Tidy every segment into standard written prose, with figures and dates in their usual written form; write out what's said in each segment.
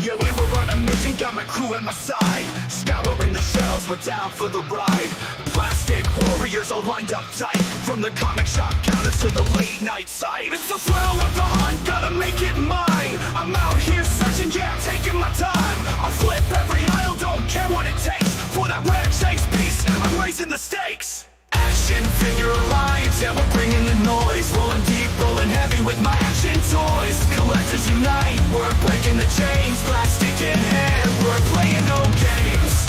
Yeah, we were on a mission, got my crew at my side. Scouring the shells, we're down for the ride. Plastic warriors all lined up tight. From the comic shop counters to the late night site. It's the thrill of the hunt, gotta make it mine. I'm out here searching, yeah, taking my time. I'll flip every aisle, don't care what it takes. For that rare chase piece, I'm raising the stakes. Action figure alliance, yeah, we're bringing the noise. Rolling deep, rolling heavy with my action toys. Collectors unite, we're breaking the chains. Plastic in hand, we're playing no games.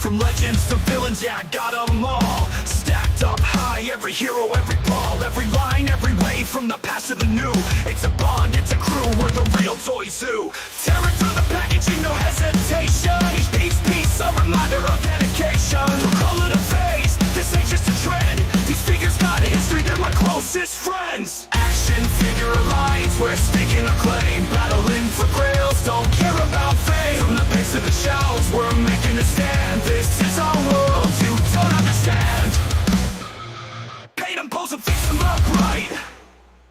From legends to villains, yeah, I got 'em all. Stacked up high, every hero, every ball. Every line, every wave, from the past to the new. It's a bond, it's a crew, we're the real Toy Zoo. Tear it through the packaging, no hesitation. Each piece, a reminder of dedication. Don't call it a phase, this ain't just a trend. These figures got history, they're my closest friends. Action figure alliance, we're speaking a claim. Battling for grails, don't care about fame. From the base of the shelves, we're making a stand. This is our world, you don't understand. Paint them, pose and fix them up right.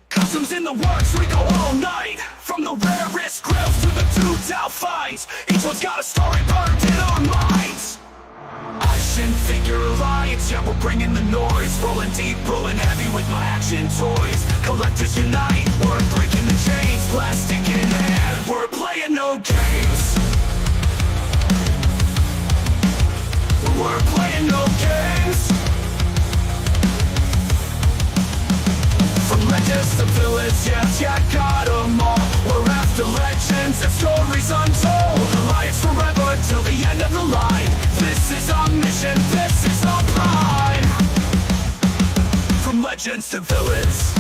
Customs in the works, we go all night. From the rarest grills to the two-out fights. Each one's got a story burned in our minds. Action figure alliance, yeah, we're bringing the noise. Rolling deep, rolling heavy with my action toys. Collectors unite, we're breaking the chains. Plastic in hand, we're playing no games. We're playing no games. From legends to villains, yes, yeah, I got 'em all. We're after legends and stories untold. Alliance forever till the end of the line. This is our mission, this is our pride. From legends to villains.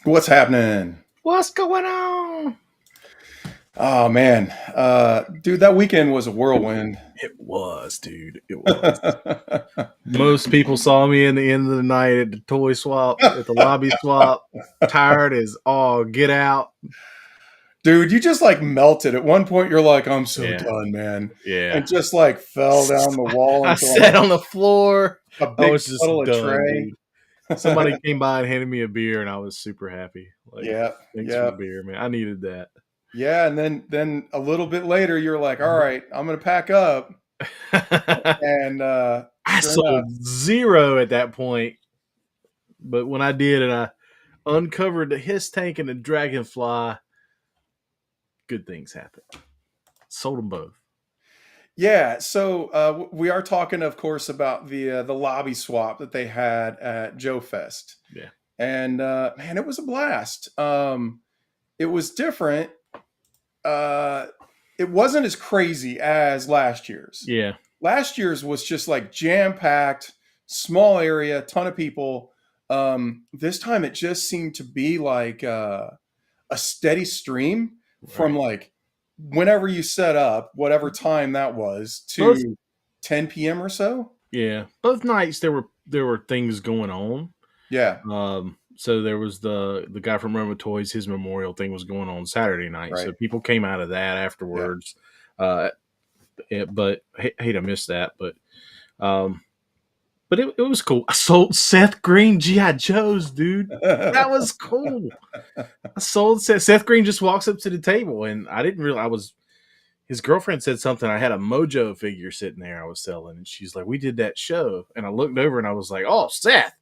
What's happening? What's going on? Oh man, dude, that weekend was a whirlwind. It was, dude. It was. Most people saw me in the end of the night at the toy swap, at the lobby swap, tired as all get out. Dude, you just like melted. At one point, you're like, "I'm so Yeah. done, man," Yeah. and just like fell down the wall. I into sat on the floor. a I big was just puddle of done, tray. dude. Somebody came by and handed me a beer, and I was super happy. Like, Yeah, thanks for the beer, man. I needed that. yeah. And then a little bit later, you're like, "All right, I'm gonna pack up." And I sure sold enough, zero at that point, but when I did, and I uncovered the Hiss Tank and the Dragonfly, good things happened. Sold them both. yeah. So we are talking, of course, about the lobby swap that they had at JoeFest. Yeah. And man, it was a blast. It was different. It wasn't as crazy as last year's. Yeah. Last year's was just like jam packed, small area, ton of people. This time it just seemed to be like a steady stream from like whenever you set up, whatever time that was, to 10 p.m. or so. Yeah. Both nights there were things going on. Yeah. So there was the guy from Roma Toys, his memorial thing was going on Saturday night. Right. So people came out of that afterwards. Yeah. But hate I missed that. But it was cool. I sold Seth Green G.I. Joes, dude. That was cool. I sold Seth Green just walks up to the table, and I didn't realize his girlfriend said something. I had a Mojo figure sitting there I was selling, and she's like, "We did that show." And I looked over and I was like, "Oh, Seth."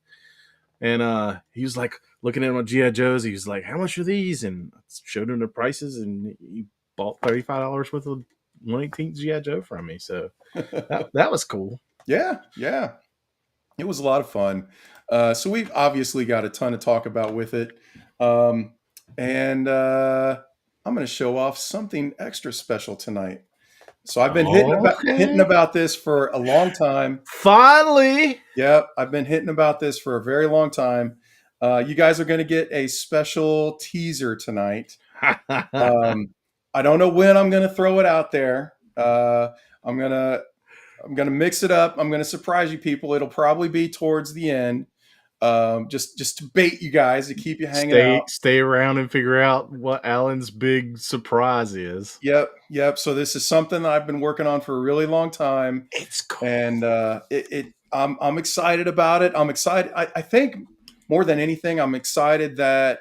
And he was like looking at my G.I. Joes. He was like, "How much are these?" And I showed him the prices, and he bought $35 worth of 1/18 G.I. Joe from me. So that was cool. Yeah. It was a lot of fun. So we've obviously got a ton to talk about with it. And I'm going to show off something extra special tonight. So I've been hitting about this for a long time. Finally. Yep. I've been hitting about this for a very long time. You guys are going to get a special teaser tonight. I don't know when I'm going to throw it out there. I'm going to mix it up. I'm going to surprise you people. It'll probably be towards the end. Just to bait you guys, to keep you hanging out. Stay around and figure out what Alan's big surprise is. Yep. So this is something that I've been working on for a really long time. It's cool. And I'm excited about it. I'm excited. I think more than anything, I'm excited that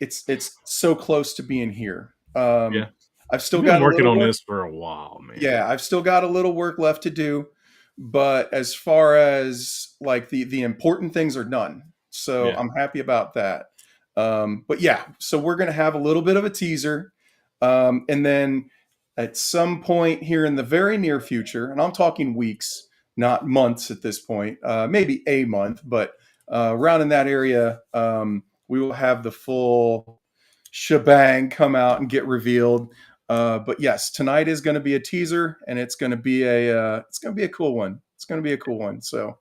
it's so close to being here. Yeah. I've still You've been got a working little on work. this for a while, man. Yeah, I've still got a little work left to do, but as far as like the important things are done, so Yeah. I'm happy about that. But yeah, so we're gonna have a little bit of a teaser, and then at some point here in the very near future, and I'm talking weeks, not months at this point, maybe a month, but around in that area, we will have the full shebang come out and get revealed. But yes, tonight is going to be a teaser, and it's going to be a cool one. It's going to be a cool one. So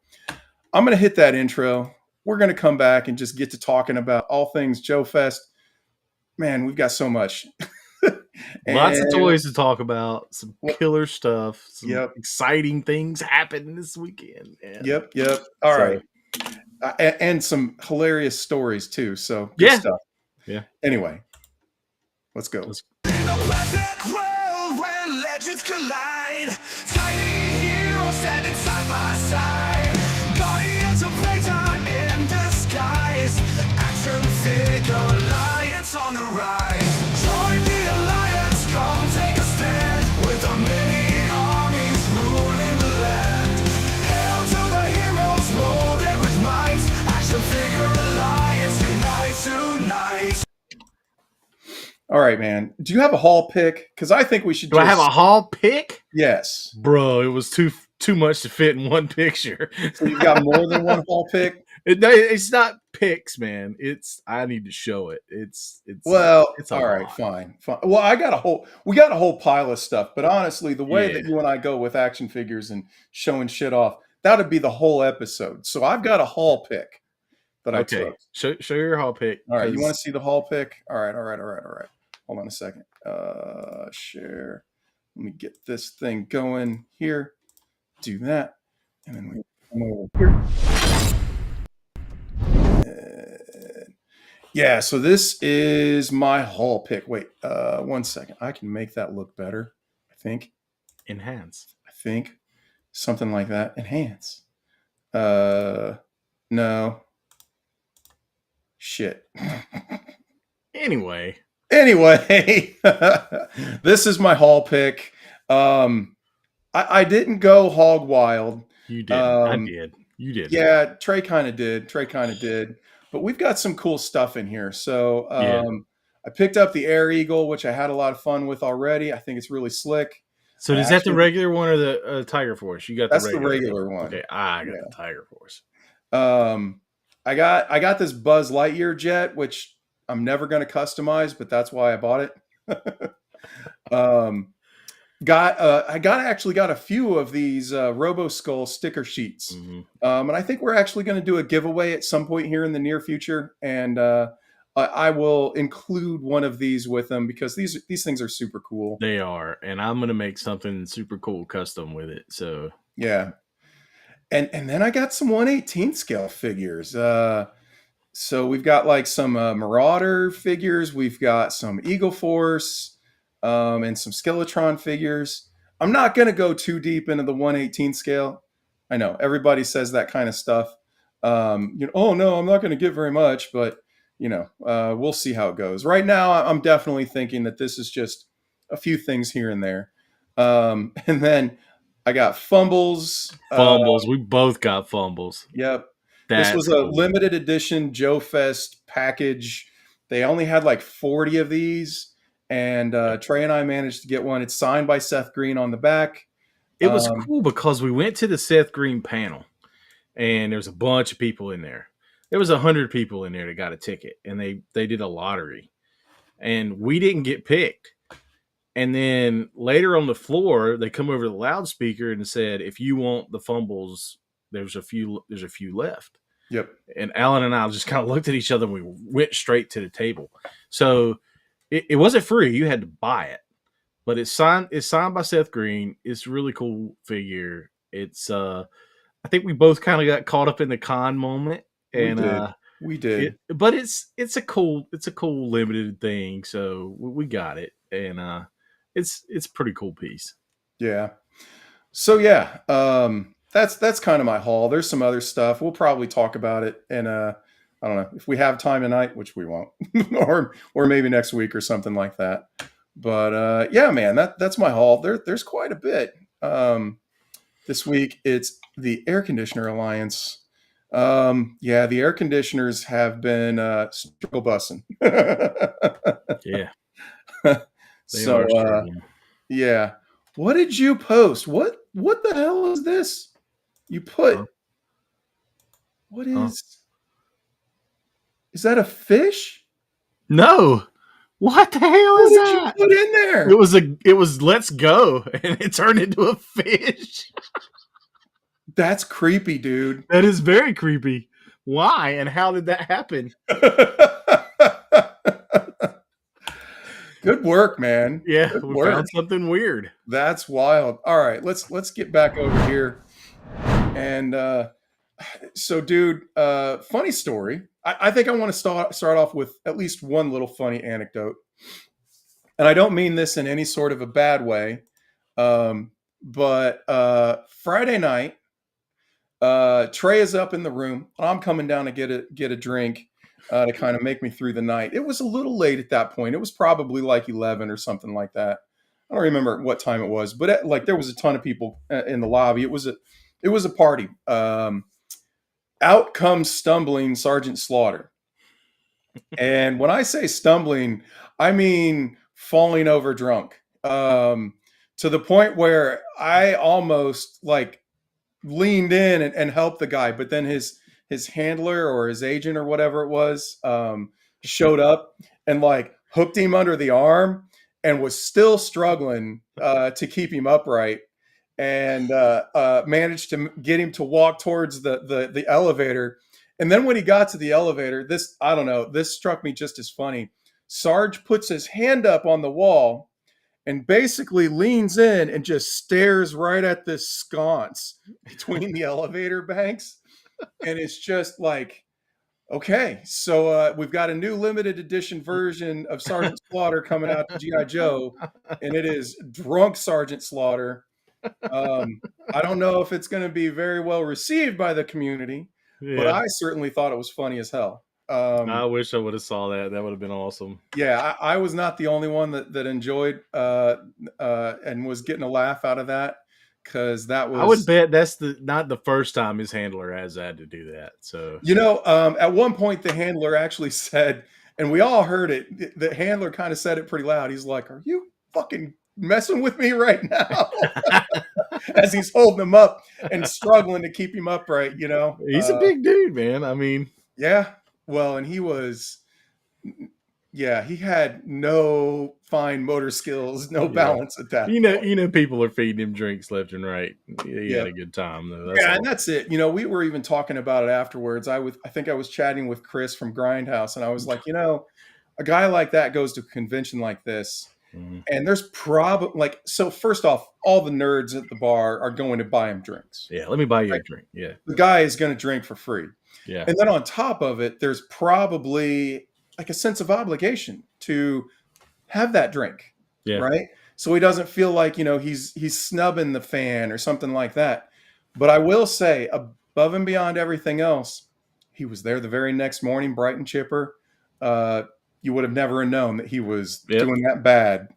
I'm going to hit that intro. We're going to come back and just get to talking about all things JoeFest. Man, we've got so much. Lots of And toys to talk about, some well, killer stuff, some yep, exciting things happening this weekend. Man. yep. All So right, and some hilarious stories too. So good yeah, stuff. yeah. Anyway, let's go. Let's In a perfect world where legends collide, tiny heroes standing side by side, guardians of playtime in disguise, action figure alliance on the rise. Join the alliance, come take a stand, with our many armies ruling the land. Hail to the heroes molded with might, action figure alliance unite tonight. All right, man. Do you have a haul pick? Because I think we should. Do I have a haul pick? Yes. Bro, it was too much to fit in one picture. So you've got more than one haul pick. It's not pics, man. I need to show it. It's Well, it's a all right, lot. fine. Well, we got a whole pile of stuff, but honestly, the way Yeah. that you and I go with action figures and showing shit off, that'd be the whole episode. So I've got a haul pick that I Okay, took. show your haul pick. All right, you 'cause- want to see the haul pick? All right. Hold on a second. Share. Let me get this thing going here. Do that, and then we come over here. Yeah, so this is my haul pick. Wait, 1 second. I can make that look better. I think. enhance. Something like that. Enhance. No. Shit. Anyway, This is my haul pick. I didn't go hog wild. you did. I Um, did. You did. Yeah, Trey kind of did. But we've got some cool stuff in here. So Yeah. I picked up the Air Eagle, which I had a lot of fun with already. I think it's really slick. So is that the regular one or the Tiger Force? You got That's the the regular one. Okay, I got Yeah. the Tiger Force. I got this Buzz Lightyear jet, which I'm never going to customize, but that's why I bought it. I actually got a few of these Robo Skull sticker sheets, Mhm. and I think we're actually going to do a giveaway at some point here in the near future, and I will include one of these with them because these things are super cool. They are, and I'm gonna make something super cool custom with it. So Yeah, and then I got some 1/18 scale figures. So we've got like some Marauder figures. We've got some Eagle Force, and some Skeletron figures. I'm not going to go too deep into the 1/18 scale. I know everybody says that kind of stuff. Oh no, I'm not going to get very much, but we'll see how it goes. Right now, I'm definitely thinking that this is just a few things here and there. And then I got fumbles. fumbles. We both got fumbles. Yep. That's This was a cool. limited edition JoeFest package. They only had like 40 of these, and Trey and I managed to get one. It's signed by Seth Green on the back. It was cool because we went to the Seth Green panel, and there was a bunch of people in there. There was 100 people in there that got a ticket, and they did a lottery, and we didn't get picked. And then later on the floor, they come over to the loudspeaker and said, "If you want the fumbles, there's a few left." Yep. And Alan and I just kind of looked at each other and we went straight to the table. So it wasn't free; you had to buy it. But it's signed by Seth Green. It's a really cool figure. It's I think we both kind of got caught up in the con moment, and We did. but it's a cool limited thing. So we got it, and it's a pretty cool piece. Yeah. So yeah, that's kind of my haul. There's some other stuff. We'll probably talk about it in I don't know if we have time tonight, which we won't, or maybe next week or something like that. But yeah, man, that's my haul. There's quite a bit. This week it's the Air Conditioner Alliance. Yeah, the air conditioners have been struggle bussing. Yeah, they So are struggling. yeah, what did you post? What the hell is this? You put Huh? what Huh? is that a fish? No, what the hell What is did you that? put in there? It was let's go, and it turned into a fish. That's creepy, dude. That is very creepy. Why and how did that happen? Good work, man. Yeah, Good we work. found something weird. That's wild. All right, let's get back over here. And so, dude, funny story. I think I want to start off with at least one little funny anecdote. And I don't mean this in any sort of a bad way. But Friday night, Trey is up in the room. I'm coming down to get a drink to kind of make me through the night. It was a little late at that point. It was probably like 11 or something like that. I don't remember what time it was, but like there was a ton of people in the lobby. It was a party. Out comes stumbling Sergeant Slaughter. And when I say stumbling, I mean falling over drunk. To the point where I almost like leaned in and helped the guy, but then his handler or his agent or whatever it was showed up and like hooked him under the arm and was still struggling to keep him upright, and managed to get him to walk towards the elevator. And then when he got to the elevator, this, I don't know, this struck me just as funny. Sarge puts his hand up on the wall and basically leans in and just stares right at this sconce between the elevator banks. And it's just like, okay, so we've got a new limited edition version of Sergeant Slaughter coming out to G.I. Joe, and it is Drunk Sergeant Slaughter. I don't know if it's going to be very well received by the community, but Yeah, I certainly thought it was funny as hell. I wish I would have saw that. That would have been awesome. Yeah, I was not the only one that enjoyed and was getting a laugh out of that, because that I would was, bet that's not the first time his handler has had to do that. So at one point the handler actually said, and we all heard it. The handler kind of said it pretty loud. He's like, "Are you fucking messing with me right now?" As he's holding him up and struggling to keep him upright. he's a big dude, man. I mean, Yeah. Well, and he was. Yeah, he had no fine motor skills, no yeah. balance at that You know, people are feeding him drinks left and right. He had Yeah. a good time though. Yeah, All. and that's it. We were even talking about it afterwards. I think I was chatting with Chris from Grindhouse, and I was like, a guy like that goes to a convention like this, Mhm. and there's probably like, so first off, all the nerds at the bar are going to buy him drinks. Yeah, let me buy you Right. a drink. Yeah, The guy is going to drink for free. yeah, And then on top of it, there's probably like a sense of obligation to have that drink, yeah. right? So he doesn't feel like, he's snubbing the fan or something like that. But I will say, above and beyond everything else, he was there the very next morning, bright and chipper. You would have never known that he was Yep. doing that bad.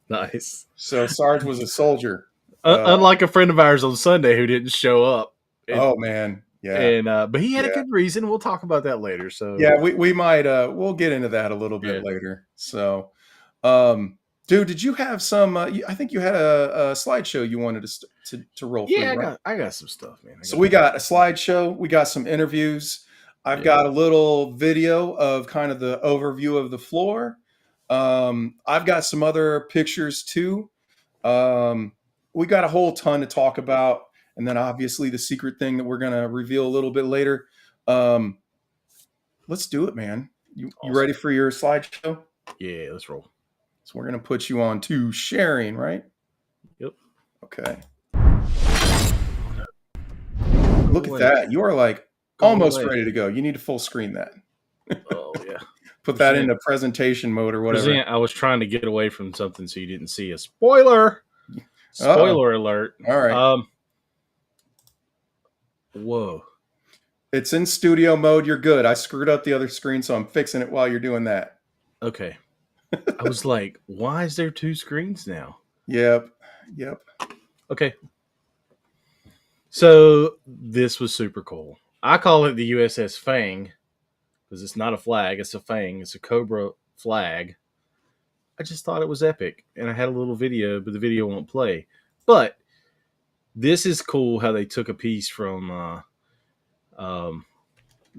Nice. So Sarge was a soldier. Unlike a friend of ours on Sunday who didn't show up. Oh man, yeah. And but he had a Yeah. good reason. We'll talk about that later. So Yeah, we might we'll get into that a little bit Yeah. later. So, dude, did you have some? I think you had a slideshow you wanted to roll yeah, through, right? I got some stuff, man. So we got a slideshow, we got some interviews. I've Yeah. got a little video of kind of the overview of the floor. I've got some other pictures too. We got a whole ton to talk about, and then obviously the secret thing that we're gonna reveal a little bit later. Let's do it, man. You Awesome. ready for your slideshow? Yeah, let's roll. So we're gonna put you on to sharing, right? Yep. Okay. Look at Wait. that. You are like Go almost away. ready to go. You need to full screen that. Oh yeah. Put that Present. into presentation mode or whatever. Present, I was trying to get away from something so you didn't see a spoiler. Spoiler alert. All right. Whoa. It's in studio mode. You're good. I screwed up the other screen, so I'm fixing it while you're doing that. Okay. I was like, why is there two screens now? Yep. Yep. Okay. So this was super cool. I call it the USS Fang because it's not a flag, it's a fang, it's a Cobra flag. I just thought it was epic. And I had a little video, but the video won't play. But this is cool how they took a piece from um,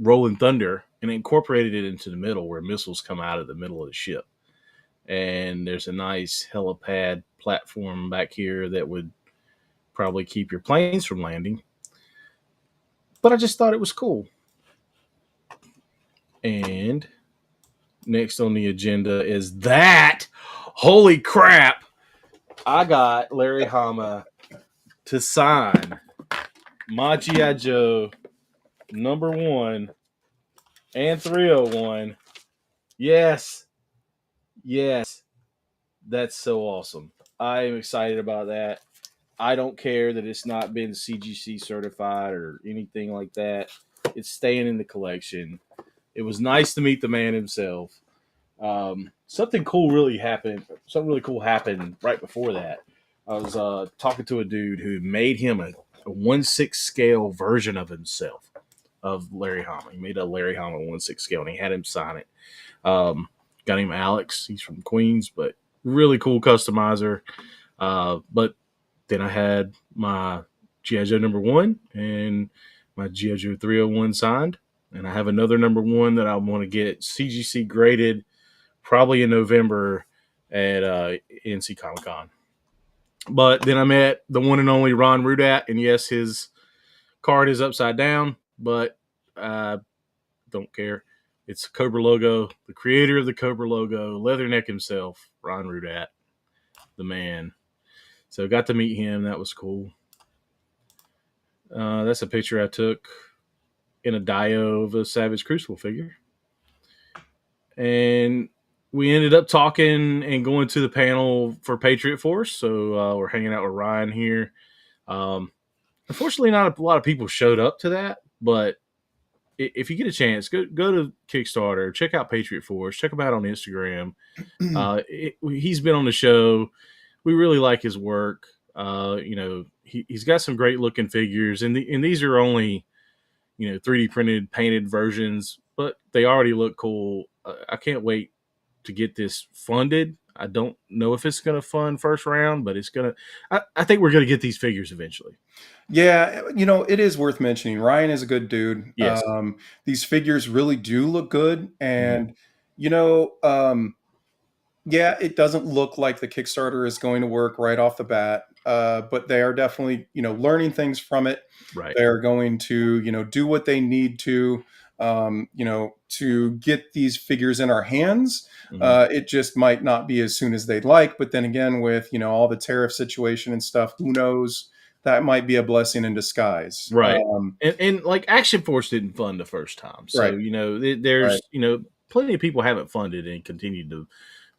Rolling Thunder and incorporated it into the middle where missiles come out of the middle of the ship. And there's a nice helipad platform back here that would probably keep your planes from landing. But I just thought it was cool. And next on the agenda is that. Holy crap! I got Larry Hama to sign my G.I. Joe #1 and 301. Yes. Yes. That's so awesome. I am excited about that. I don't care that it's not been CGC certified or anything like that. It's staying in the collection. It was nice to meet the man himself. Something really cool happened right before that. I was talking to a dude who made him a 1/6 scale version of himself, of Larry Hama. He made a Larry Hama 1/6 scale, and he had him sign it. Got him Alex. He's from Queens, but really cool customizer. But then I had my G.I. Joe #1 and my G.I. Joe 301 signed. And I have another #1 that I want to get CGC graded probably in November at NC Comic Con. But then I met the one and only Ron Rudat, and yes, his card is upside down, but I don't care. It's a Cobra logo, the creator of the Cobra logo, Leatherneck himself, Ron Rudat, the man. So got to meet him. That was cool. That's a picture I took in a Dio of a Savage Crucible figure. And we ended up talking and going to the panel for Patriot Force. So we're hanging out with Ryan here. Unfortunately, not a lot of people showed up to that, but if you get a chance, go to Kickstarter, check out Patriot Force, check him out on Instagram. He's been on the show. We really like his work. He's got some great looking figures, and these are only 3D printed, painted versions, but they already look cool. I can't wait to get this funded. I don't know if it's going to fund first round, but it's going to. I think we're going to get these figures eventually. Yeah, it is worth mentioning. Ryan is a good dude. Yes. These figures really do look good, and yeah, it doesn't look like the Kickstarter is going to work right off the bat, but they are definitely learning things from it. Right. They're going to do what they need to to get these figures in our hands. It just might not be as soon as they'd like, but then again, with all the tariff situation and stuff, who knows? That might be a blessing in disguise. Right. And like Action Force didn't fund the first time. So, right. There's, plenty of people haven't funded and continued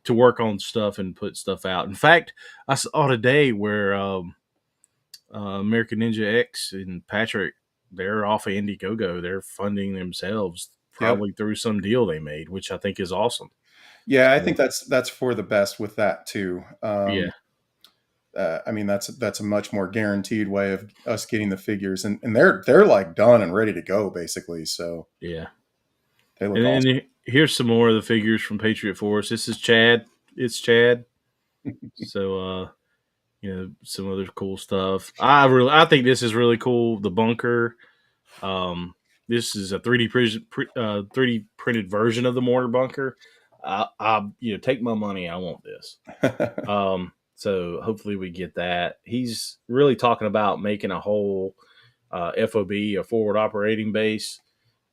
to work on stuff and put stuff out. In fact, I saw today where American Ninja X and Patrick, they're off of Indiegogo. They're funding themselves probably through some deal they made, which I think is awesome. Yeah, I think that's for the best with that too. Yeah. I mean, that's a much more guaranteed way of us getting the figures, and they're like done and ready to go basically. So yeah, they look and awesome. then here's some more of the figures from Patriot Force. This is Chad. It's Chad. So some other cool stuff. I think this is really cool. The bunker. This is a 3D printed version of the mortar bunker. Take my money. I want this. So hopefully we get that. He's really talking about making a whole FOB, a forward operating base,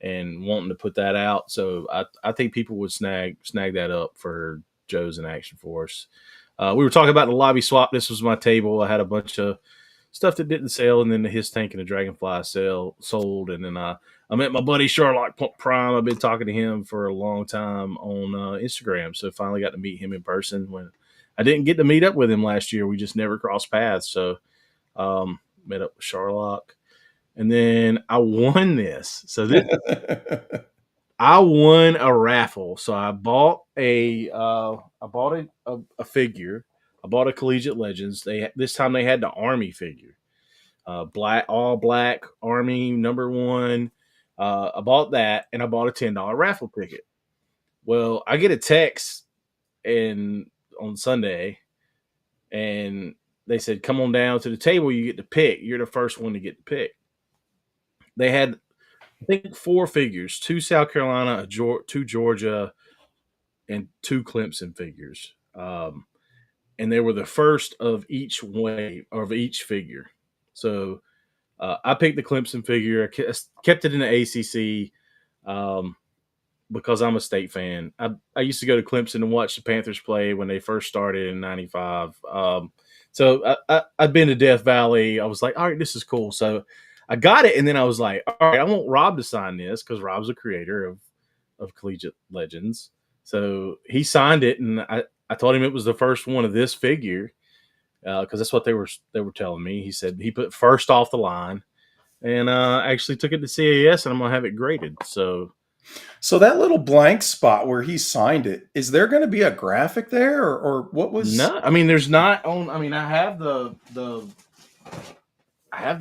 and wanting to put that out. So I think people would snag that up for Joe's and Action Force. We were talking about the lobby swap. This was my table. I had a bunch of stuff that didn't sell, and then the His Tank and the Dragonfly sold. And then I met my buddy Sherlock Prime. I've been talking to him for a long time on Instagram. So finally got to meet him in person when I didn't get to meet up with him last year. We just never crossed paths. So met up with Sherlock. And then I won this. So this I won a raffle. So I bought a figure. I bought a Collegiate Legends. This time they had the Army figure, all black Army #1. I bought that, and I bought a $10 raffle ticket. Well, I get a text and on Sunday, and they said, "Come on down to the table. You get to pick. You're the first one to get to pick." They had, I think, 4 figures: 2 South Carolina, 2 Georgia, and 2 Clemson figures. And they were the first of each way of each figure. So I picked the Clemson figure. I kept it in the ACC because I'm a state fan. I used to go to Clemson and watch the Panthers play when they first started in '95. So I'd been to Death Valley. I was like, all right, this is cool. So I got it, and then I was like, all right, I want Rob to sign this because Rob's a creator of Collegiate Legends. So he signed it, and I told him it was the first one of this figure because that's what they were telling me. He said he put first off the line, and actually took it to CAS, and I'm gonna have it graded. So that little blank spot where he signed it, is there going to be a graphic there, or what was? no, I mean, there's not on. I mean, I have the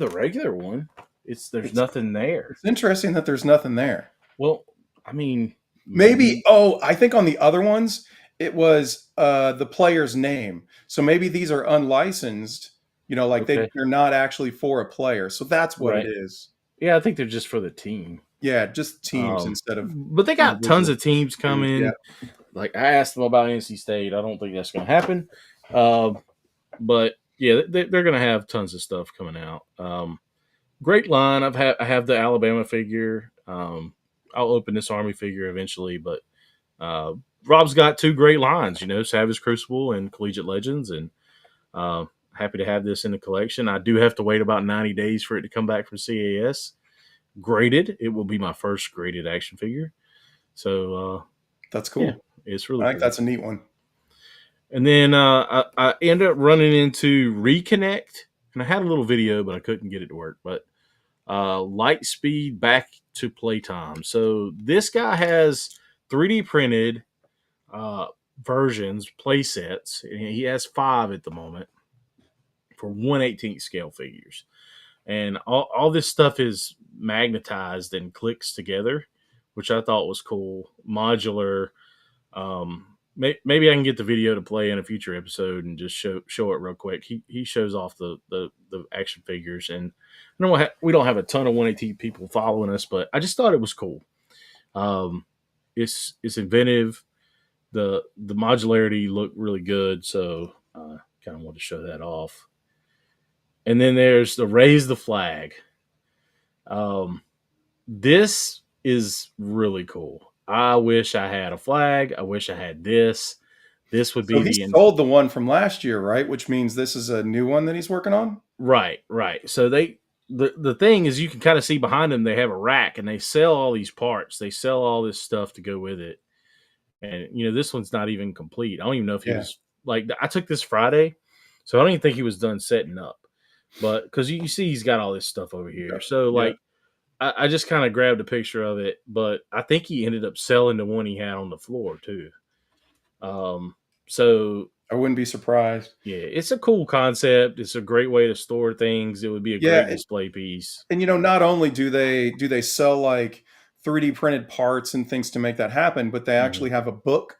regular one. There's nothing there. It's interesting that there's nothing there. Well, I mean, Maybe. Oh, I think on the other ones it was the player's name. So maybe these are unlicensed. Like Okay. they're not actually for a player. So that's what Right. it is. Yeah, I think they're just for the team. Yeah, just teams instead of But they got tons individual. of teams coming. Yeah. Like I asked them about NC State. I don't think that's going to happen. But yeah, they're going to have tons of stuff coming out. Great line. I have the Alabama figure. I'll open this Army figure eventually, but Rob's got 2 great lines. Savage Crucible and Collegiate Legends, and happy to have this in the collection. I do have to wait about 90 days for it to come back from CAS. Graded. It will be my first graded action figure. So That's cool. yeah, it's really I think cool. that's a neat one. And then I ended up running into Reconnect, and I had a little video, but I couldn't get it to work. But Lightspeed Back to Playtime. So this guy has 3D printed versions, play sets, and he has 5 at the moment for 1/18 scale figures. And all this stuff is magnetized and clicks together, which I thought was cool. Modular. Maybe I can get the video to play in a future episode and just show it real quick. He shows off the action figures, and we don't have a ton of 180 people following us, but I just thought it was cool. It's inventive. The modularity looked really good, so kind of want to show that off. And then there's the Raise the Flag. This is really cool. I wish I had a flag. I wish I had this. This would be So he sold the one from last year, right? Which means this is a new one that he's working on. Right. So the thing is, you can kind of see behind them. They have a rack, and they sell all these parts. They sell all this stuff to go with it. And this one's not even complete. I don't even know if he was like. I took this Friday, so I don't even think he was done setting up. But because you see, he's got all this stuff over here. Yeah. So like, I just kind of grabbed a picture of it, but I think he ended up selling the one he had on the floor too. So I wouldn't be surprised. yeah, it's a cool concept. It's a great way to store things. It would be a great display piece. And not only do they sell like 3D printed parts and things to make that happen, but they actually have a book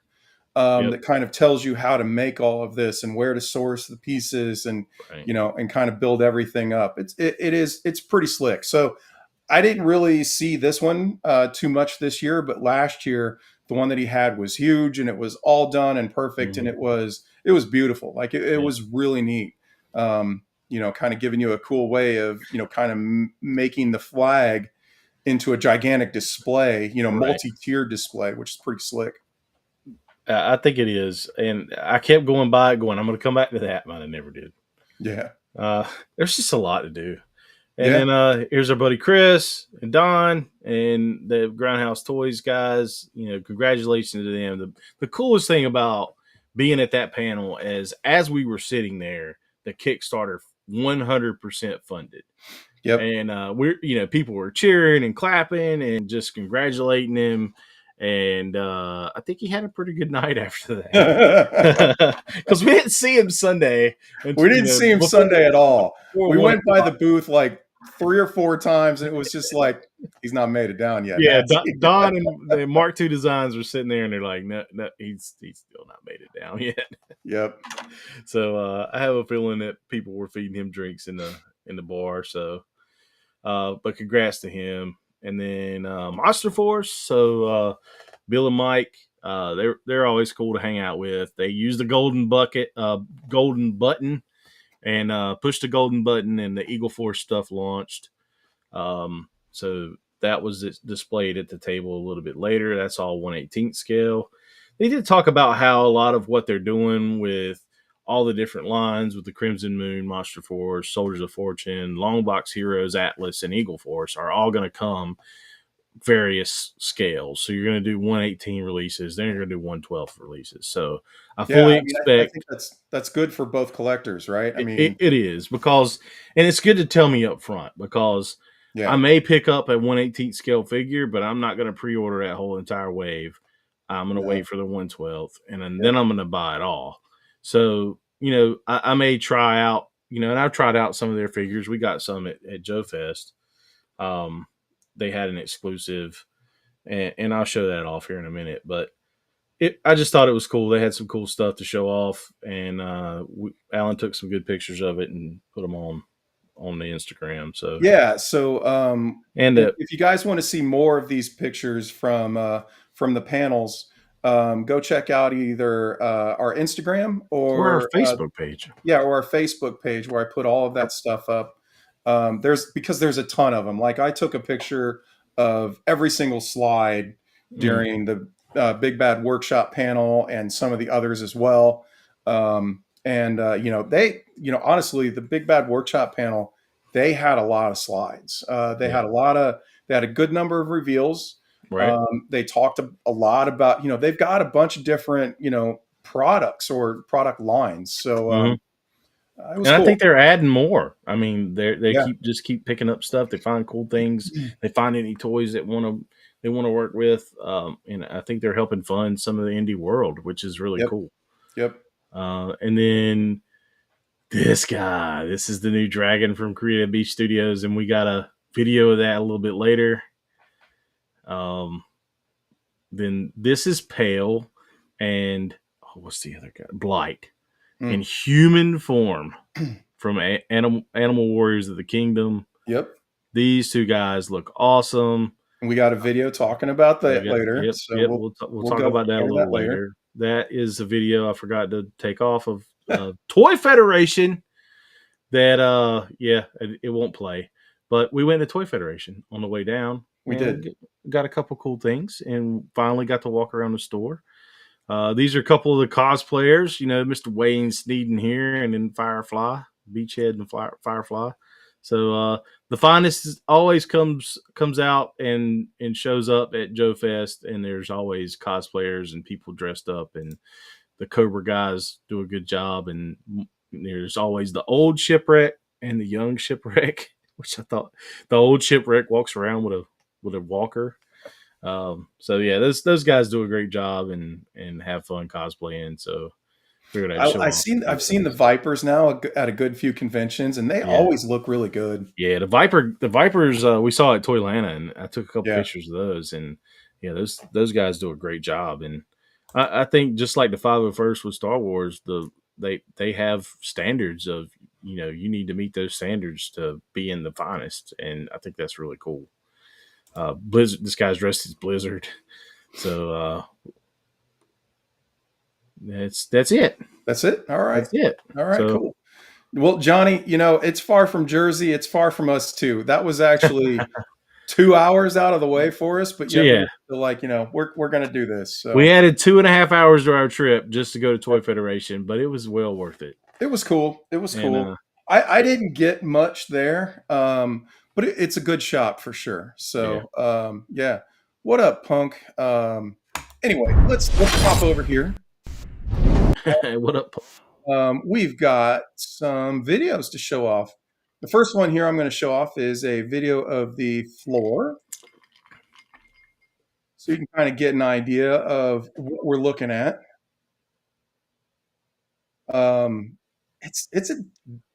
that kind of tells you how to make all of this and where to source the pieces and and kind of build everything up. It's pretty slick. So I didn't really see this one too much this year, but last year the one that he had was huge and it was all done and perfect, and it was beautiful. Like it was really neat. Kind of giving you a cool way of kind of making the flag into a gigantic display, multi-tiered display, which is pretty slick. I think it is, and I kept going by it, going, I'm going to come back to that, but I never did. Yeah. There's just a lot to do. And then here's our buddy Chris and Don and the Grindhouse Toys guys. Congratulations to them. The coolest thing about being at that panel is as we were sitting there, the Kickstarter 100% funded. Yep. and people were cheering and clapping and just congratulating him. And I think he had a pretty good night after that, because we didn't see him Sunday. And, We didn't see him before, Sunday at all. before We one went by the o'clock. booth like 3 or 4 times, and it was just like, he's not made it down yet. Yeah, Has he? Don and the Mark II Designs were sitting there, and they're like, no, he's still not made it down yet. Yep. So I have a feeling that people were feeding him drinks in the bar. So, but congrats to him. And then Monster Force. So Bill and Mike, they're always cool to hang out with. They use the golden button, and pushed the golden button, and the Eagle Force stuff launched. So that was displayed at the table a little bit later. That's all 1/18 scale. They did talk about how a lot of what they're doing with all the different lines with the Crimson Moon, Monster Force, Soldiers of Fortune, Longbox Heroes, Atlas, and Eagle Force are all going to come various scales. So you're going to do 1/18 releases, then you're going to do 1/12 releases. So I fully I expect think that's good for both collectors, right? I mean, it is, because, and it's good to tell me up front, because yeah. I may pick up a 1/18 scale figure, but I'm not going to pre-order that whole entire wave. I'm going to wait for the 1/12, and then I'm going to buy it all. So, I may try out, and I've tried out some of their figures. We got some at JoeFest. They had an exclusive, and I'll show that off here in a minute. But I just thought it was cool. They had some cool stuff to show off, and Alan took some good pictures of it and put them on the Instagram. So yeah. So and if you guys want to see more of these pictures from the panels, go check out either our Instagram or our or Facebook page. Yeah, or our Facebook page, where I put all of that stuff up. Because there's a ton of them. Like, I took a picture of every single slide during the Big Bad Workshop panel, and some of the others as well. Honestly, the Big Bad Workshop panel, they had a lot of slides. They had a good number of reveals. Right. They talked a lot about, they've got a bunch of different, products or product lines. So it was and cool. I think they're adding more. I mean, they keep picking up stuff. They find cool things. They find any toys that they want to work with. And I think they're helping fund some of the indie world, which is really cool. Yep. And then this is the new Dragon from Creative Beach Studios, and we got a video of that a little bit later. Then this is Pale, and what's the other guy? Blight. In human form from Animal Warriors of the Kingdom. Yep. These two guys look awesome. And we got a video talking about that later. Yep, so yep. We'll talk about that a little later. That is a video I forgot to take off of Toy Federation that, it won't play. But we went to Toy Federation on the way down. We did. Got a couple cool things, and finally got to walk around the store. These are a couple of the cosplayers, Mr. Wayne Sneeden here, and then Firefly, Beachhead, and Firefly. So the finest always comes out and shows up at JoeFest, and there's always cosplayers and people dressed up, and the Cobra guys do a good job. And there's always the old shipwreck and the young shipwreck, which I thought the old shipwreck walks around with a walker. So yeah, those guys do a great job and have fun cosplaying. So I've seen the Vipers now at a good few conventions, and they always look really good. Yeah, the Vipers we saw at Toylanta, and I took a couple pictures of those, and those guys do a great job. And I think just like the 501st with Star Wars, they have standards of you need to meet those standards to be in the finest, and I think that's really cool. Blizzard, this guy's dressed as Blizzard, so that's it. That's it. All right. That's it. All right. So, cool. Well, Johnny, it's far from Jersey. It's far from us too. That was actually 2 hours out of the way for us, but we're going to do this. So we added 2.5 hours to our trip just to go to Toy Federation, but it was well worth it. It was cool. I didn't get much there, but it's a good shop for sure. So what up, Punk? Anyway, let's pop over here. What up, Punk? We've got some videos to show off. The first one here I'm going to show off is a video of the floor, so you can kind of get an idea of what we're looking at. It's a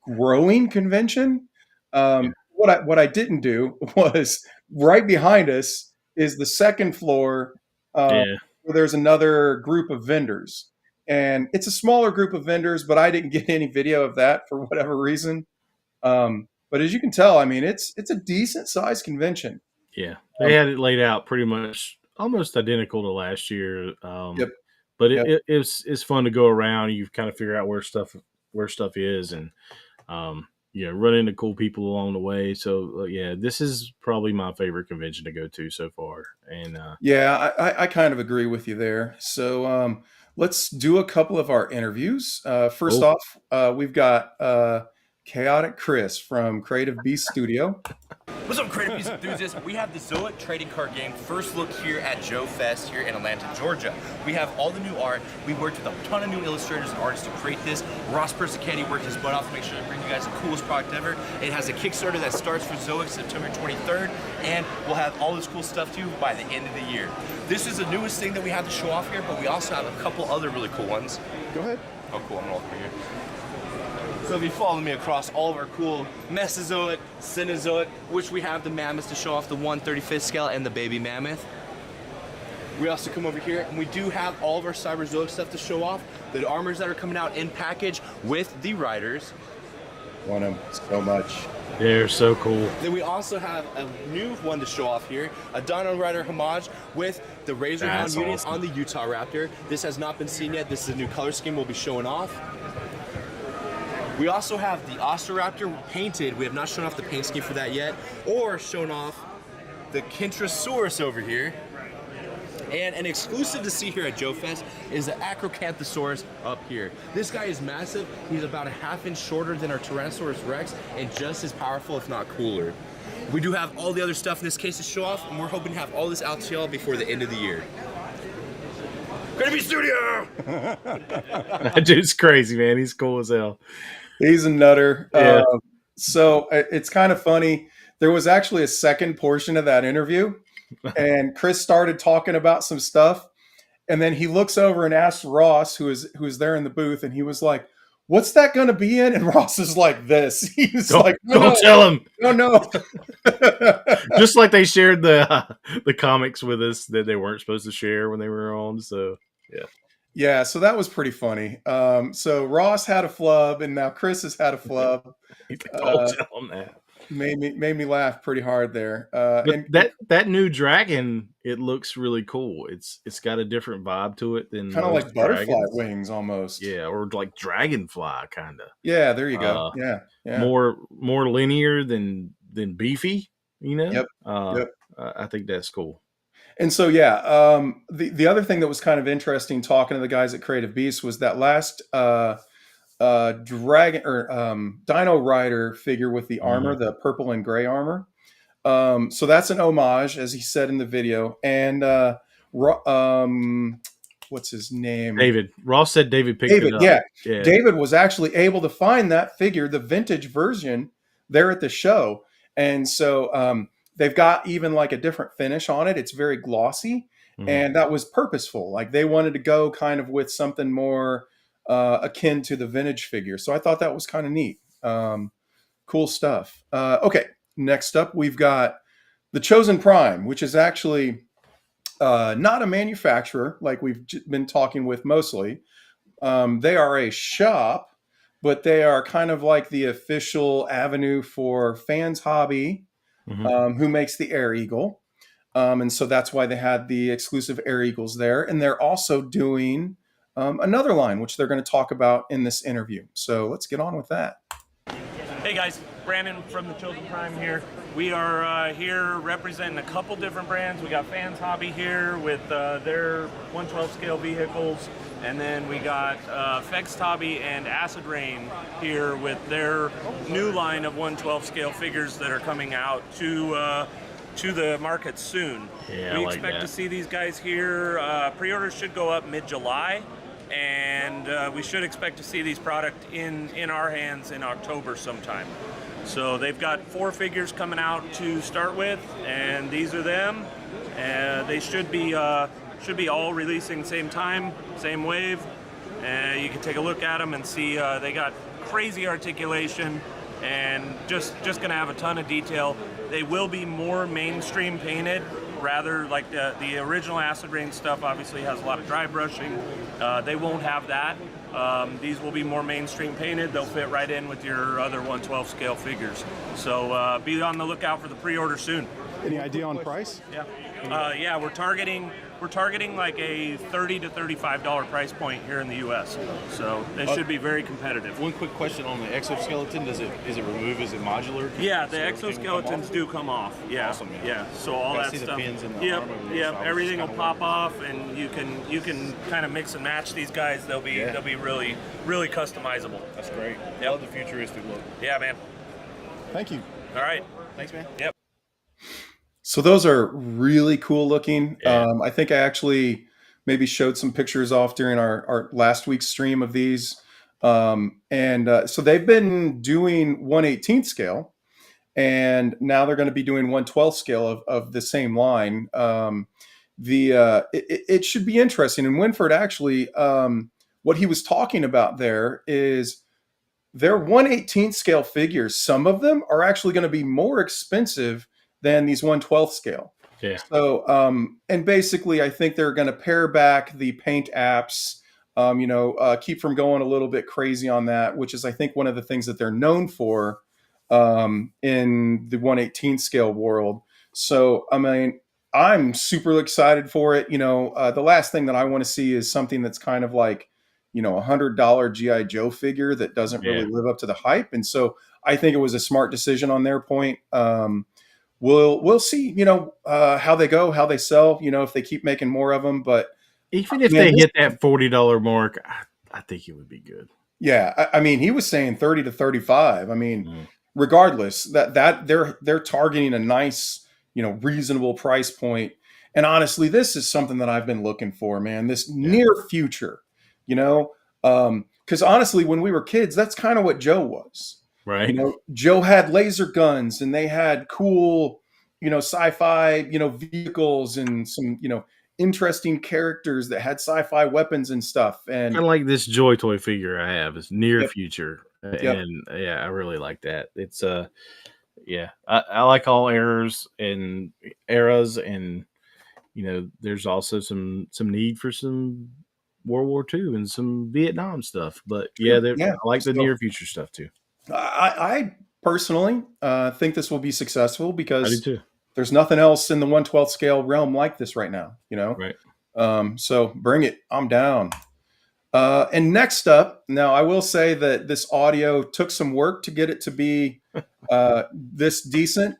growing convention. What I didn't do was right behind us is the second floor, Yeah. where there's another group of vendors, and it's a smaller group of vendors, but I didn't get any video of that for whatever reason. But as you can tell, I mean, it's a decent sized convention. Yeah. They had it laid out pretty much almost identical to last year. Yep. But Yep. it's fun to go around. You kind of figure out where stuff is, and run into cool people along the way. So yeah, this is probably my favorite convention to go to so far. And Yeah, I kind of agree with you there. So let's do a couple of our interviews. First Cool. off, we've got Chaotic Chris from Creative Beast Studio. What's up, Creative Beast enthusiasts? We have the Zoic trading card game first look here at JoeFest here in Atlanta, Georgia. We have all the new art. We worked with a ton of new illustrators and artists to create this. Ross Persicchetti worked his butt off to make sure to bring you guys the coolest product ever. It has a Kickstarter that starts for Zoic September 23rd, and we'll have all this cool stuff too by the end of the year. This is the newest thing that we have to show off here, but we also have a couple other really cool ones. Go ahead. Oh, cool, I'm gonna walk over here. So if you follow me across all of our cool Mesozoic, Cenozoic, which we have the mammoths to show off, the 1/35th scale and the baby mammoth. We also come over here and we do have all of our Cyberzoic stuff to show off. The armors that are coming out in package with the riders. Want them so much. they're so cool. Then we also have a new one to show off here, a Dino Rider homage with the Razor Hound That's unit awesome. on the Utah Raptor. This has not been seen yet. This is a new color scheme we'll be showing off. We also have the Osteraptor painted. We have not shown off the paint scheme for that yet, or shown off the Kentrosaurus over here. And an exclusive to see here at JoeFest is the Acrocanthosaurus up here. This guy is massive. He's about a ½ inch shorter than our Tyrannosaurus Rex and just as powerful, if not cooler. We do have all the other stuff in this case to show off, and we're hoping to have all this out to y'all before the end of the year. Creative Beast Studio! That dude's crazy, man. He's cool as hell. He's a nutter. Yeah. So it's kind of funny. There was actually a second portion of that interview, and Chris started talking about some stuff, and then he looks over and asks Ross, who is there in the booth, and he was like, "What's that going to be in?" And Ross is like this. He's like, Don't tell him. No. Just like they shared the comics with us that they weren't supposed to share when they were on. So yeah. Yeah, so that was pretty funny. So Ross had a flub, and now Chris has had a flub. Don't tell him that. Made me laugh pretty hard there. But And that new dragon, it looks really cool. It's got a different vibe to it than kind of most like butterfly dragons. wings almost. Yeah, or like dragonfly kind of. Yeah, there you go. Yeah. More linear than beefy, you know? Yep. Yep. I think that's cool. And so the other thing that was kind of interesting talking to the guys at Creative Beast was that last dragon or Dino Rider figure with the armor, the purple and gray armor. So that's an homage, as he said in the video. And what's his name? David. Ross said David picked it up. Yeah. Yeah. David was actually able to find that figure, the vintage version, there at the show. And so they've got even like a different finish on it. It's very glossy. And that was purposeful. Like they wanted to go kind of with something more akin to the vintage figure. So I thought that was kind of neat. Cool stuff. Okay. Next up, we've got the Chosen Prime, which is actually not a manufacturer like we've been talking with mostly. They are a shop, but they are kind of like the official avenue for Fans Hobby, who makes the Air Eagle. And so that's why they had the exclusive Air Eagles there. And they're also doing another line, which they're going to talk about in this interview. So let's get on with that. Hey guys, Brandon from the Chosen Prime here. We are here representing a couple different brands. We got Fans Hobby here with their 112 scale vehicles, and then we got Fex Hobby and Acid Rain here with their new line of 112 scale figures that are coming out to the market soon. Yeah, we I like expect that. to see these guys here. Pre-orders should go up mid-July. And we should expect to see these product in our hands in October sometime. So they've got 4 figures coming out to start with, and these are them. And they should be all releasing same time, same wave. And you can take a look at them and see they got crazy articulation and just gonna have a ton of detail. They will be more mainstream painted, rather like the original acid rain stuff obviously has a lot of dry brushing. They won't have that. These will be more mainstream painted. They'll fit right in with your other 1/12 scale figures. So be on the lookout for the pre-order soon. Any idea on price? Yeah, we're targeting like a $30 to $35 price point here in the U.S. So they should be very competitive. One quick question on the exoskeleton: is it remove? Is it modular? Yeah, the exoskeletons do come off. Yeah, Awesome, man. yeah. So all I that see the stuff. pins in the Yep, arm over there, yep. so I was Everything will just pop kinda off, and you can kind of mix and match these guys. They'll be really customizable. That's great. Yep. Love the futuristic look. Yeah, man. Thank you. All right. Thanks, man. Yep. So those are really cool looking. Yeah. I think I actually maybe showed some pictures off during our last week's stream of these. So they've been doing 1/18 scale, and now they're going to be doing 1/12 scale of the same line. It should be interesting. And Winford actually, what he was talking about there is their 1/18 scale figures. Some of them are actually going to be more expensive than these 1/12 scale. Yeah. So, and basically, I think they're going to pare back the paint apps, keep from going a little bit crazy on that, which is, I think, one of the things that they're known for in the 1/18 scale world. So, I mean, I'm super excited for it. The last thing that I want to see is something that's kind of like, $100 GI Joe figure that doesn't really live up to the hype. And so I think it was a smart decision on their point. We'll see, how they go, how they sell, if they keep making more of them. But even if they hit that $40 mark, I think it would be good. Yeah, I mean, he was saying 30 to 35. I mean, regardless, that they're targeting a nice, reasonable price point. And honestly, this is something that I've been looking for, man. This near future, because honestly, when we were kids, that's kind of what Joe was. Right. Joe had laser guns, and they had cool, sci-fi, vehicles, and some, interesting characters that had sci-fi weapons and stuff. And kind of like this Joy Toy figure I have is near future, Yep. and I really like that. It's I like all eras, and there's also some need for some World War II and some Vietnam stuff. But I like the near future stuff too. I personally think this will be successful I do because too. there's nothing else in the 1/12 scale realm like this right now, Right. So bring it. I'm down. And next up, now I will say that this audio took some work to get it to be this decent.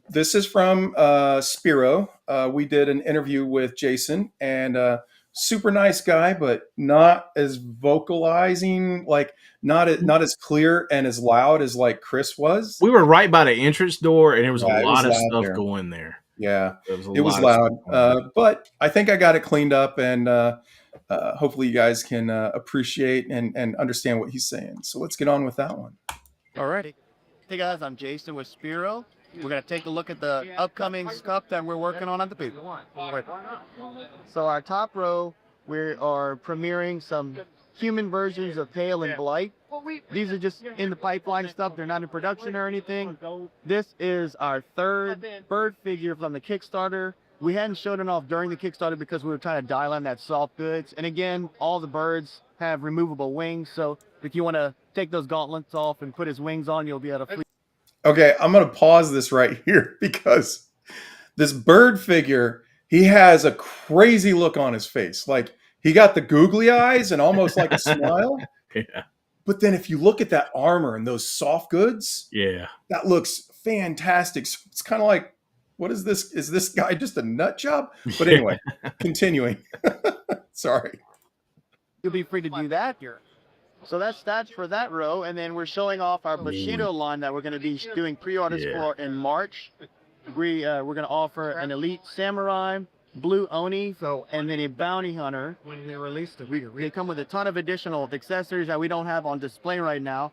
This is from Spiro. We did an interview with Jason, and super nice guy, but not as vocalizing, like not as clear and as loud as like Chris was. We were right by the entrance door, and there was a Yeah, it lot was of loud stuff there. going there. Yeah, It was loud, but I think I got it cleaned up, and hopefully you guys can appreciate and understand what he's saying. So let's get on with that one. Alrighty. Hey guys, I'm Jason with Spiro. We're going to take a look at the upcoming stuff that we're working on at the booth. So our top row, we are premiering some human versions of Pale and Blight. These are just in the pipeline stuff. They're not in production or anything. This is our third bird figure from the Kickstarter. We hadn't shown it off during the Kickstarter because we were trying to dial in that soft goods. And again, all the birds have removable wings. So if you want to take those gauntlets off and put his wings on, you'll be able to flee. Okay, I'm going to pause this right here because this bird figure, he has a crazy look on his face. Like he got the googly eyes and almost like a smile. Yeah. But then if you look at that armor and those soft goods, that looks fantastic. So it's kind of like, what is this? Is this guy just a nut job? But anyway, continuing. Sorry. You'll be free to do that here. So that's for that row, and then we're showing off our Bushido line that we're going to be doing pre-orders for in March. We're going to offer an Elite Samurai, Blue Oni, and then a Bounty Hunter. When they release they come with a ton of additional accessories that we don't have on display right now.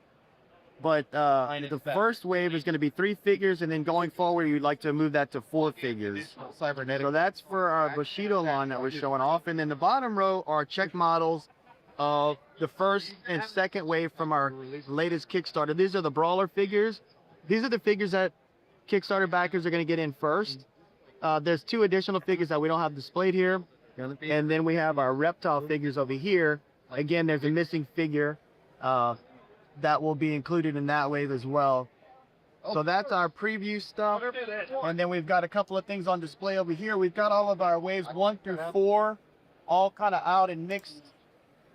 But the first wave is going to be 3 figures, and then going forward, you'd like to move that to 4 figures. So that's for our Bushido line that we're showing off. And then the bottom row are check models of the first and second wave from our latest Kickstarter. These are the brawler figures. These are the figures that Kickstarter backers are going to get in first. There's 2 additional figures that we don't have displayed here. And then we have our reptile figures over here. Again, there's a missing figure that will be included in that wave as well. So that's our preview stuff. And then we've got a couple of things on display over here. We've got all of our waves 1 through 4 all kind of out and mixed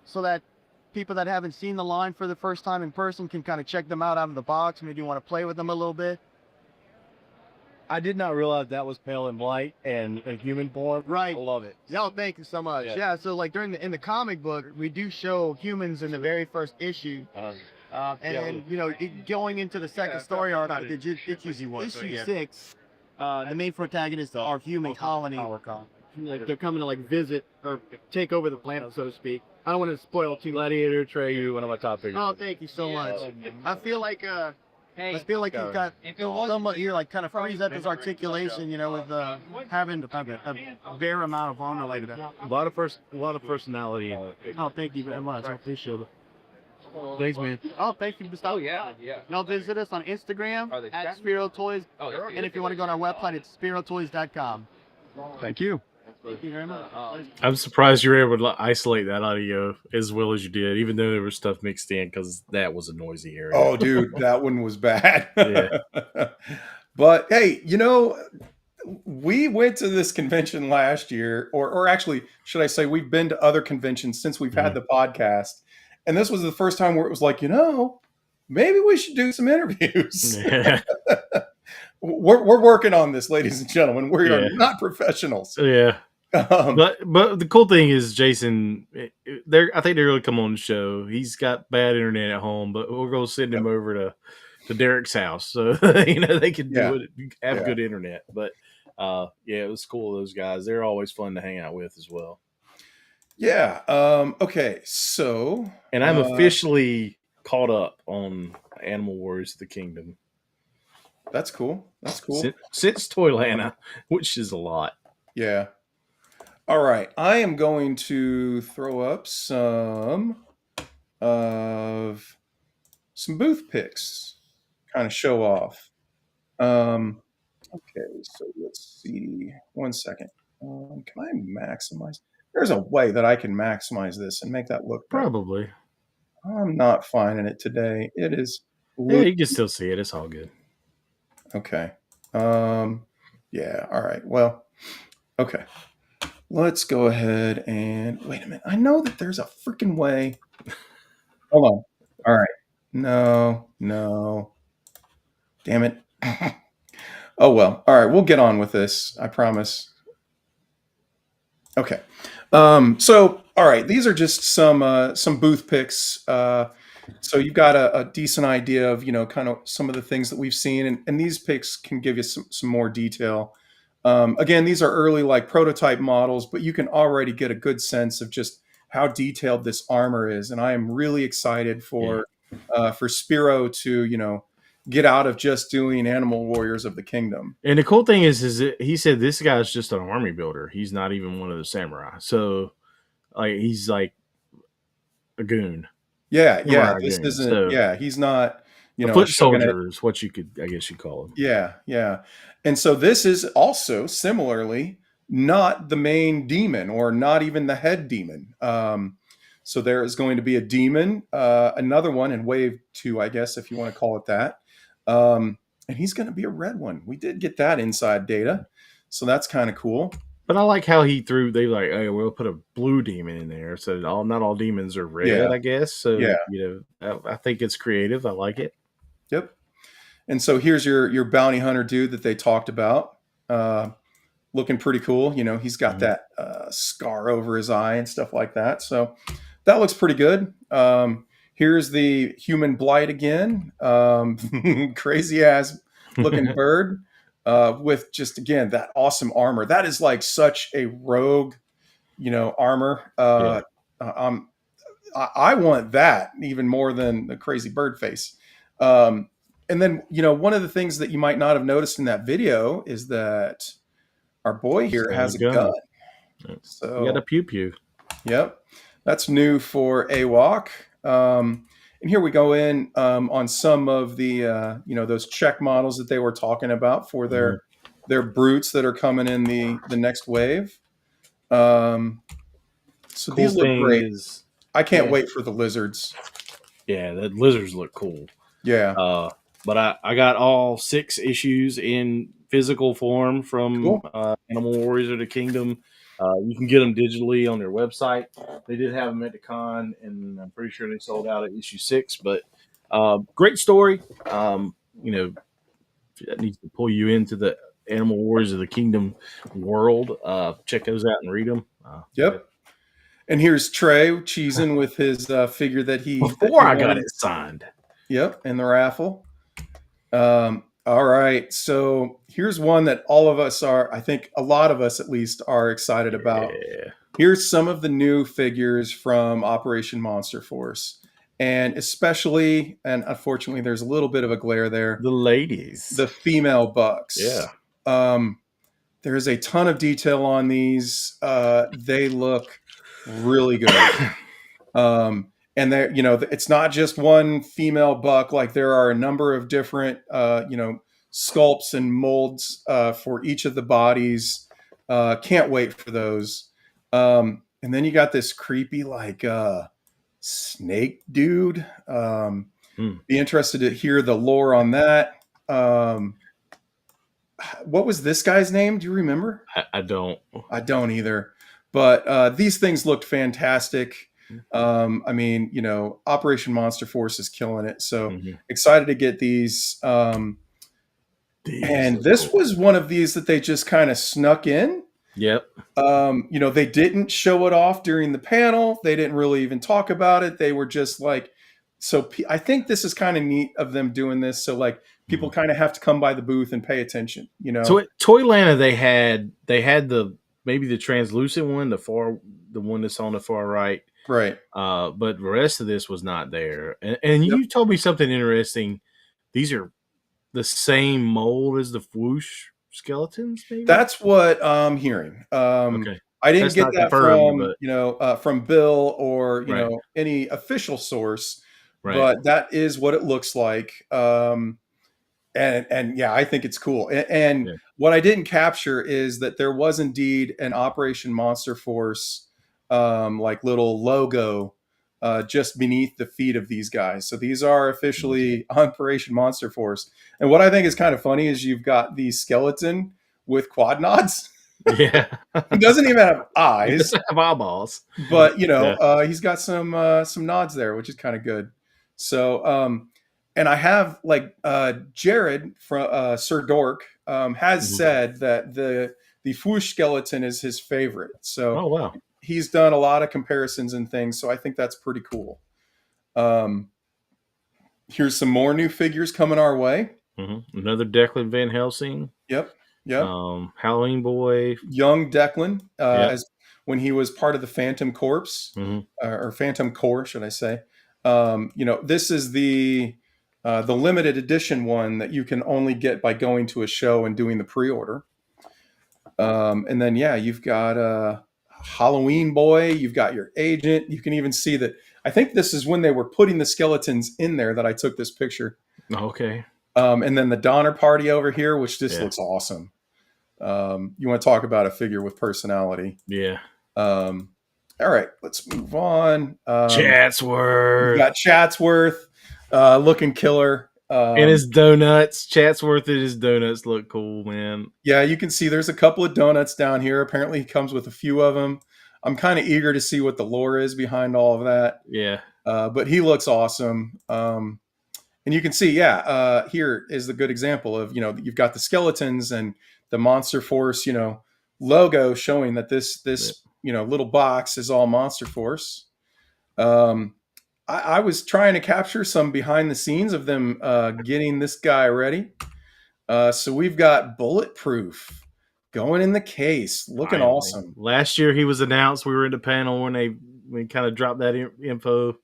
so that people that haven't seen the line for the first time in person can kind of check them out of the box. Maybe you want to play with them a little bit. I did not realize that was pale and white and a human form. Right. I love it. No, thank you so much. Yeah, so like in the comic book, we do show humans in the very first issue. And you know, going into the second story arc, issue 6, the main protagonists are human colony. Like they're coming to like visit or take over the planet, so to speak. I don't want to spoil too. Gladiator, Treyu, one of my top figures. Oh, thank you so much. I feel like you've got someone here like kind of frees up his articulation, you know, with having a bare amount of honor like that. A lot of personality in it. Oh, thank you very much. I appreciate it. Thanks, man. Oh, thank you. Oh, yeah. Y'all visit us on Instagram at Spiro Toys. And if you want to go on our website, it's spirotoys.com. Thank you. Thank you very much. I'm surprised you were able to isolate that audio as well as you did, even though there was stuff mixed in, because that was a noisy area. Oh, dude, that one was bad. Yeah. But hey, you know, we went to this convention last year, or actually, should I say, we've been to other conventions since we've had the podcast. And this was the first time where it was like, you know, maybe we should do some interviews. Yeah. We're working on this, ladies and gentlemen. We are not professionals. Yeah. But the cool thing is, Jason, I think they're going to come on the show. He's got bad internet at home, but we're going to send him over to Derek's house, so you know they can have good internet. But it was cool. Those guys, they're always fun to hang out with as well. Yeah. Okay. So, and I'm officially caught up on Animal Warriors of the Kingdom. That's cool. That's cool. Since Toylanta, which is a lot. Yeah. All right. I am going to throw up some booth pics, kind of show off. Okay. So let's see. 1 second. Can I maximize? There's a way that I can maximize this and make that look better. Probably. I'm not finding it today. It is. Yeah, you can still see it. It's all good. Okay. Yeah. All right. Well, okay. Let's go ahead and wait a minute. I know that there's a freaking way. Hold on. All right. No. Damn it. Oh, well. All right. We'll get on with this. I promise. Okay. So, all right. These are just some booth pics. So you've got a decent idea of, you know, kind of some of the things that we've seen, and these pics can give you some more detail. Again, these are early like prototype models, but you can already get a good sense of just how detailed this armor is. And I am really excited for Spiro to, you know, get out of just doing Animal Warriors of the Kingdom. And the cool thing is that he said this guy's just an army builder. He's not even one of the samurai. So like he's like a goon. Yeah. This isn't. So, he's not. You know, a foot soldier is what you could, I guess, you call him. Yeah. And so this is also similarly not the main demon, or not even the head demon. So there is going to be a demon, another one in wave 2, I guess, if you want to call it that. And he's going to be a red one. We did get that inside data, so that's kind of cool. But I like how they like, hey, we'll put a blue demon in there. So not all demons are red, I guess. So, you know, I think it's creative. I like it. Yep. And so here's your bounty hunter dude that they talked about. Looking pretty cool. You know, he's got that scar over his eye and stuff like that. So that looks pretty good. Here's the human blight again. Crazy ass looking bird. With just, again, that awesome armor. That is like such a rogue, you know, armor. I want that even more than the crazy bird face. And then, one of the things that you might not have noticed in that video is that our boy here has a gun. You got a So, pew pew. yep, that's new for AWOC. And here we go in on some of the, those check models that they were talking about for their brutes that are coming in the next wave. So Cool these look thing great. is, I can't wait for the lizards. yeah, the lizards look cool. Yeah. But I got all 6 issues in physical form from Cool. Animal Warriors of the Kingdom. You can get them digitally on their website. They did have them at the con, and I'm pretty sure they sold out at issue 6. But great story. That needs to pull you into the Animal Warriors of the Kingdom world. Check those out and read them. Yep. And here's Trey cheesing with his figure that he Before I got it signed. Yep, in the raffle. All right, so here's one that all of us I think a lot of us at least are excited about. Yeah. Here's some of the new figures from Operation Monster Force. And especially, and unfortunately, there's a little bit of a glare there. The ladies. The female bucks. Yeah. There's a ton of detail on these. They look really good. And there, it's not just one female buck. Like there are a number of different, sculpts and molds for each of the bodies. Can't wait for those. And then you got this creepy snake dude. Be interested to hear the lore on that. What was this guy's name? Do you remember? I don't. I don't either. But these things looked fantastic. Operation Monster Force is killing it. So excited to get these. And this was one of these that they just kind of snuck in. Yep. They didn't show it off during the panel. They didn't really even talk about it. They were just like, I think this is kind of neat of them doing this. So like people kind of have to come by the booth and pay attention, So at Toylanta, they had maybe the translucent one, the one that's on the far right. Right. But the rest of this was not there. And you told me something interesting. These are the same mold as the whoosh skeletons, maybe? That's what I'm hearing. Okay. I didn't get that from Bill or any official source, but that is what it looks like. And yeah, I think it's cool. And what I didn't capture is that there was indeed an Operation Monster Force little logo just beneath the feet of these guys. So these are officially Operation Monster Force. And what I think is kind of funny is you've got the skeleton with quad nods. Yeah. He doesn't even have eyes. He doesn't have eyeballs. But, he's got some nods there, which is kind of good. So, and I have Jared from Sir Dork has said that the Foosh skeleton is his favorite. So oh, wow. He's done a lot of comparisons and things. So I think that's pretty cool. Here's some more new figures coming our way. Another Declan Van Helsing. Yep. Halloween Boy. Young Declan, as when he was part of the Phantom Corps, or Phantom Corps, should I say. This is the limited edition one that you can only get by going to a show and doing the pre-order. And then, you've got Halloween Boy, you've got your agent. You can even see that. I think this is when they were putting the skeletons in there that I took this picture. Okay. And then the Donner Party over here, which just looks awesome. You want to talk about a figure with personality. Yeah. All right, let's move on. Chatsworth. We got Chatsworth looking killer. And his donuts. Chatsworth and his donuts look cool, man. Yeah, you can see there's a couple of donuts down here. Apparently he comes with a few of them. I'm kind of eager to see what the lore is behind all of that. Yeah. But he looks awesome. And you can see, here is the good example of, you've got the skeletons and the Monster Force, logo showing that this little box is all Monster Force. I was trying to capture some behind the scenes of them getting this guy ready. So we've got Bulletproof going in the case, looking awesome. Last year he was announced. We were in the panel when we kind of dropped that info.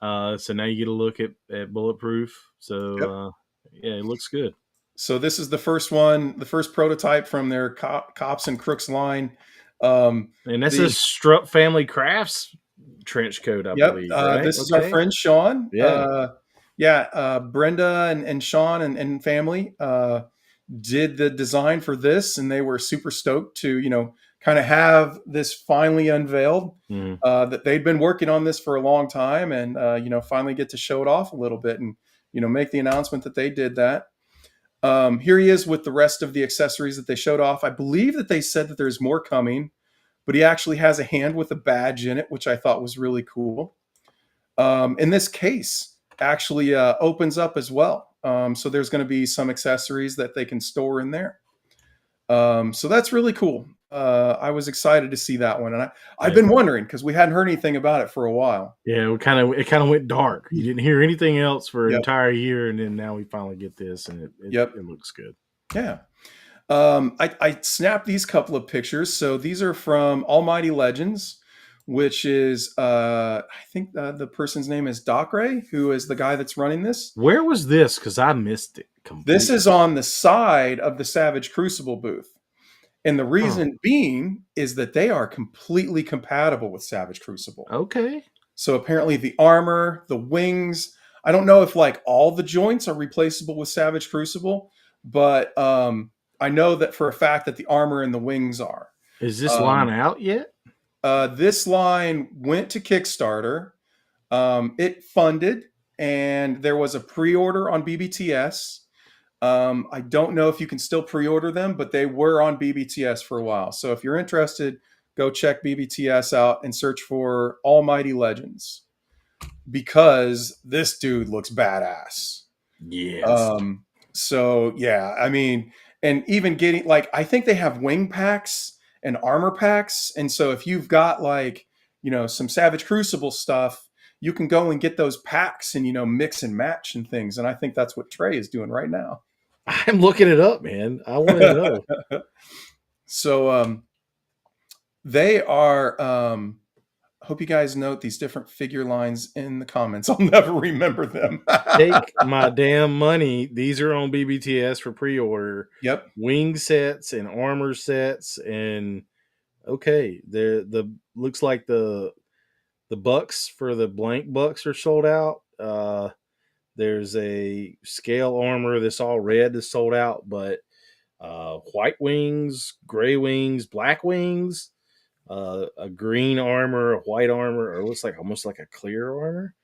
So now you get a look at Bulletproof. So Yep. yeah, it looks good. So this is the first one, the first prototype from their Cops and Crooks line. Um, And that's a the Strutt Family Crafts trench coat, I Yep, believe, right? this is our Okay. friend Sean. Yeah. Yeah, Brenda and Sean and family did the design for this, and they were super stoked to kind of have this finally unveiled. Mhm. That they'd been working on this for a long time, and finally get to show it off a little bit, and make the announcement that they did that. Here he is with the rest of the accessories that they showed off. I believe that they said that there's more coming, but he actually has a hand with a badge in it, which I thought was really cool. In this case, actually opens up as well. So there's going to be some accessories that they can store in there. So that's really cool. I was excited to see that one, and I've been wondering because we hadn't heard anything about it for a while. Yeah, it kind of went dark. You didn't hear anything else for an Yep. entire year, and then now we finally get this, and Yep. it looks good. Yeah. I snapped these couple of pictures. So these are from Almighty Legends, which is I think the person's name is Docray, who is the guy that's running this. Where was this? Because I missed it completely. This is on the side of the Savage Crucible booth. And the reason being is that they are completely compatible with Savage Crucible. Okay. So apparently the armor, the wings, I don't know if like all the joints are replaceable with Savage Crucible, but I know that for a fact that the armor and the wings are. Is this line out yet? This line went to Kickstarter. It funded, and there was a pre-order on BBTS. I don't know if you can still pre-order them, but they were on BBTS for a while. So if you're interested, go check BBTS out and search for Almighty Legends, because this dude looks badass. Yes. So yeah, I mean, and even getting I think they have wing packs and armor packs. And so if you've got some Savage Crucible stuff, you can go and get those packs and, mix and match and things. And I think that's what Trey is doing right now. I'm looking it up, man. I want to know. So they are, I hope you guys note these different figure lines in the comments. I'll never remember them. Take my damn money. These are on BBTS for pre-order. Yep. Wing sets and armor sets, and okay, the looks like the bucks for the blank bucks are sold out. There's a scale armor that's all red that's sold out, but white wings, gray wings, black wings, a green armor, a white armor, or looks like almost like a clear armor.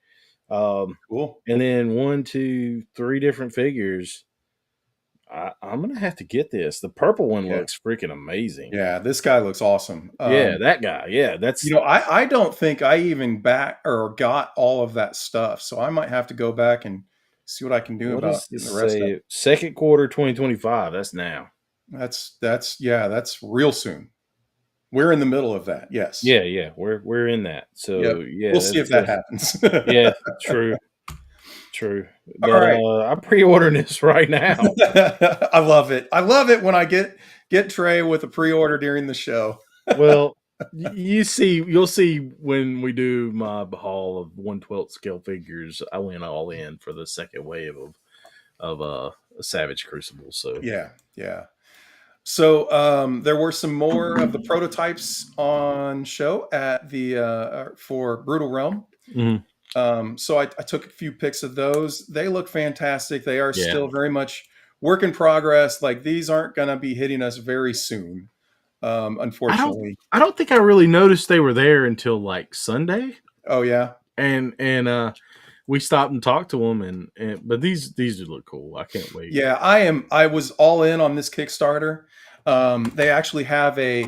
Cool. And then 1, 2, 3 different figures. I'm gonna have to get this. The purple one looks freaking amazing. Yeah, this guy looks awesome. Yeah, that guy. Yeah, that's I don't think I even got all of that stuff, so I might have to go back and see what I can do about the rest of it. Second quarter 2025. That's now. That's real soon. We're in the middle of that. Yes. Yeah, we're in that. So yeah, we'll see if that happens. Yeah, true. But All right. I'm pre-ordering this right now. I love it. I love it when I get Trey with a pre-order during the show. Well, you'll see when we do my haul of 1/12 scale figures. I went all in for the second wave of Savage Crucible. So yeah. So there were some more of the prototypes on show at the for Brutal Realm. Mhm. So I took a few pics of those. They look fantastic. They are still very much work in progress. Like, these aren't going to be hitting us very soon, unfortunately. I don't think I really noticed they were there until like Sunday. Oh yeah, and we stopped and talked to them, but these look cool. I can't wait. Yeah, I was all in on this Kickstarter. They actually have a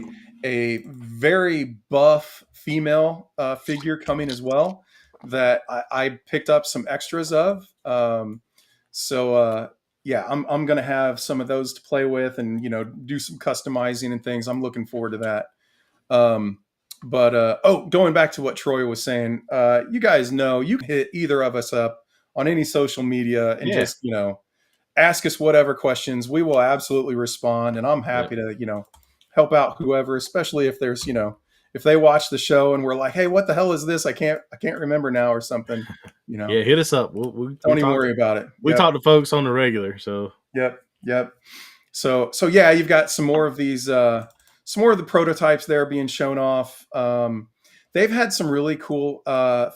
very buff female figure coming as well that I picked up some extras of. Yeah, I'm gonna have some of those to play with and do some customizing and things. I'm looking forward to that. Going back to what Troy was saying, you guys know you can hit either of us up on any social media and just ask us whatever questions. We will absolutely respond, and I'm happy to help out whoever, especially if there's if they watch the show and we're like, hey, what the hell is this? I can't remember now or something. You know, Yeah, hit us up. don't even worry about it. We talk to folks on the regular. So Yep. So yeah, you've got some more of these, some more of the prototypes there being shown off. They've had some really cool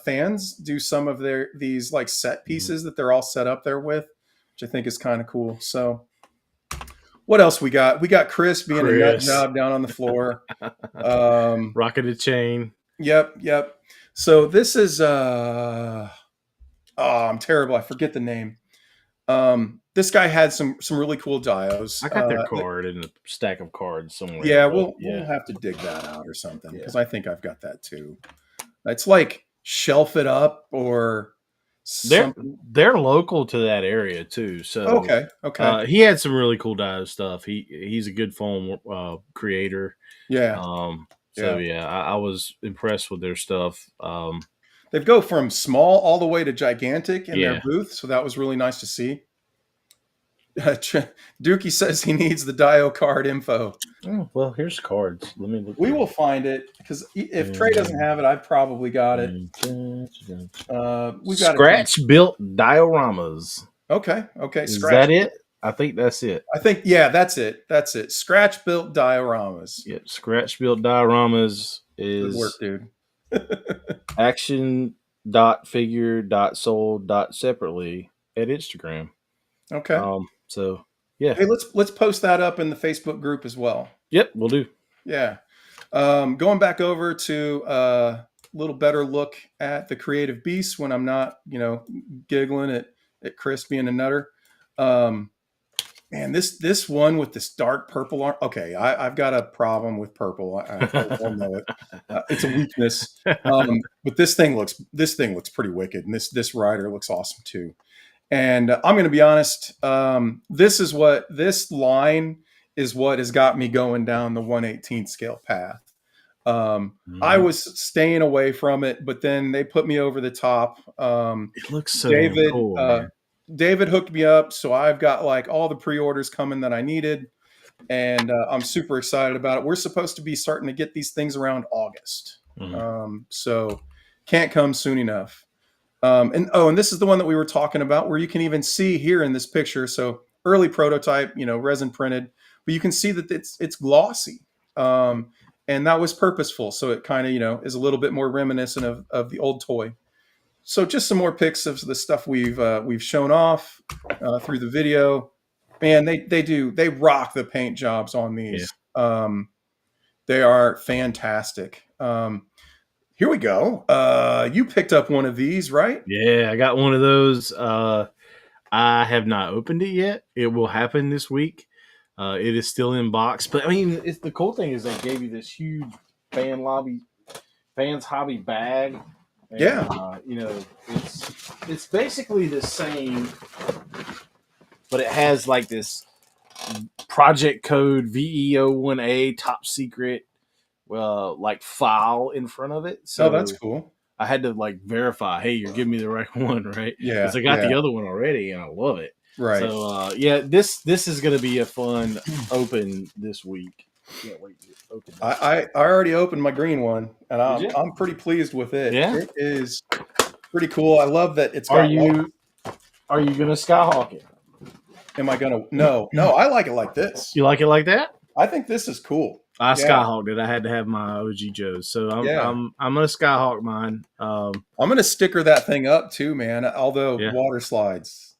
fans do some of these like set pieces that they're all set up there with, which I think is kind of cool. So what else we got? We got Chris being a nut job down on the floor. Rocketed chain. Yep. So this is I'm terrible. I forget the name. This guy had some really cool dios. I got their card in a stack of cards somewhere. Yeah, we'll have to dig that out or something because I think I've got that too. It's like Shelf It Up or something. They're local to that area too. So okay. He had some really cool dio stuff. He's a good foam creator. Yeah. I was impressed with their stuff. They go from small all the way to gigantic in their booth, so that was really nice to see. Dookie says he needs the dio card info. Oh, well, here's cards. Let me look. We will find it because if Trey doesn't have it, I've probably got it. We got scratch built dioramas. Okay. Is that it? I think that's it. I think that's it. Scratch built dioramas. Yep, scratch built dioramas is good work, dude. action.figure.sold separately at Instagram. Okay. So yeah. Hey, let's post that up in the Facebook group as well. Yep, we'll do. Yeah. Going back over to a little better look at the creative beasts when I'm not, giggling at Chris being a nutter. Man, this one with this dark purple arm. Okay, I've got a problem with purple. I know it. It's a weakness. But this thing looks pretty wicked, and this rider looks awesome too. And I'm going to be honest. This line is what has got me going down the 1/18 scale path. I was staying away from it, but then they put me over the top. It looks so cool. David hooked me up, so I've got like all the pre-orders coming that I needed, and I'm super excited about it. We're supposed to be starting to get these things around August, so can't come soon enough. And this is the one that we were talking about, where you can even see here in this picture. So early prototype, resin printed, but you can see that it's glossy, and that was purposeful. So it kind of is a little bit more reminiscent of the old toy. So just some more pics of the stuff we've shown off through the video. Man, they rock the paint jobs on these. Yeah. They are fantastic. Here we go. You picked up one of these, right? Yeah, I got one of those. I have not opened it yet. It will happen this week. It is still in box, but I mean, the cool thing is they gave you this huge fans hobby bag. And, it's basically the same, but it has like this project code VE01A top secret, like file in front of it. So that's cool. I had to like verify, hey, you're giving me the right one, right? Yeah, because I got the other one already, and I love it. Right. So this is going to be a fun open this week. Can't wait to open it. I already opened my green one, and I'm pretty pleased with it. Yeah, it is pretty cool. I love that it's got. Are you gonna skyhawk it? Am I gonna? No. I like it like this. You like it like that? I think this is cool. I skyhawked it. I had to have my OG Joe's, so I'm gonna skyhawk mine. I'm gonna sticker that thing up too, man. Although water slides,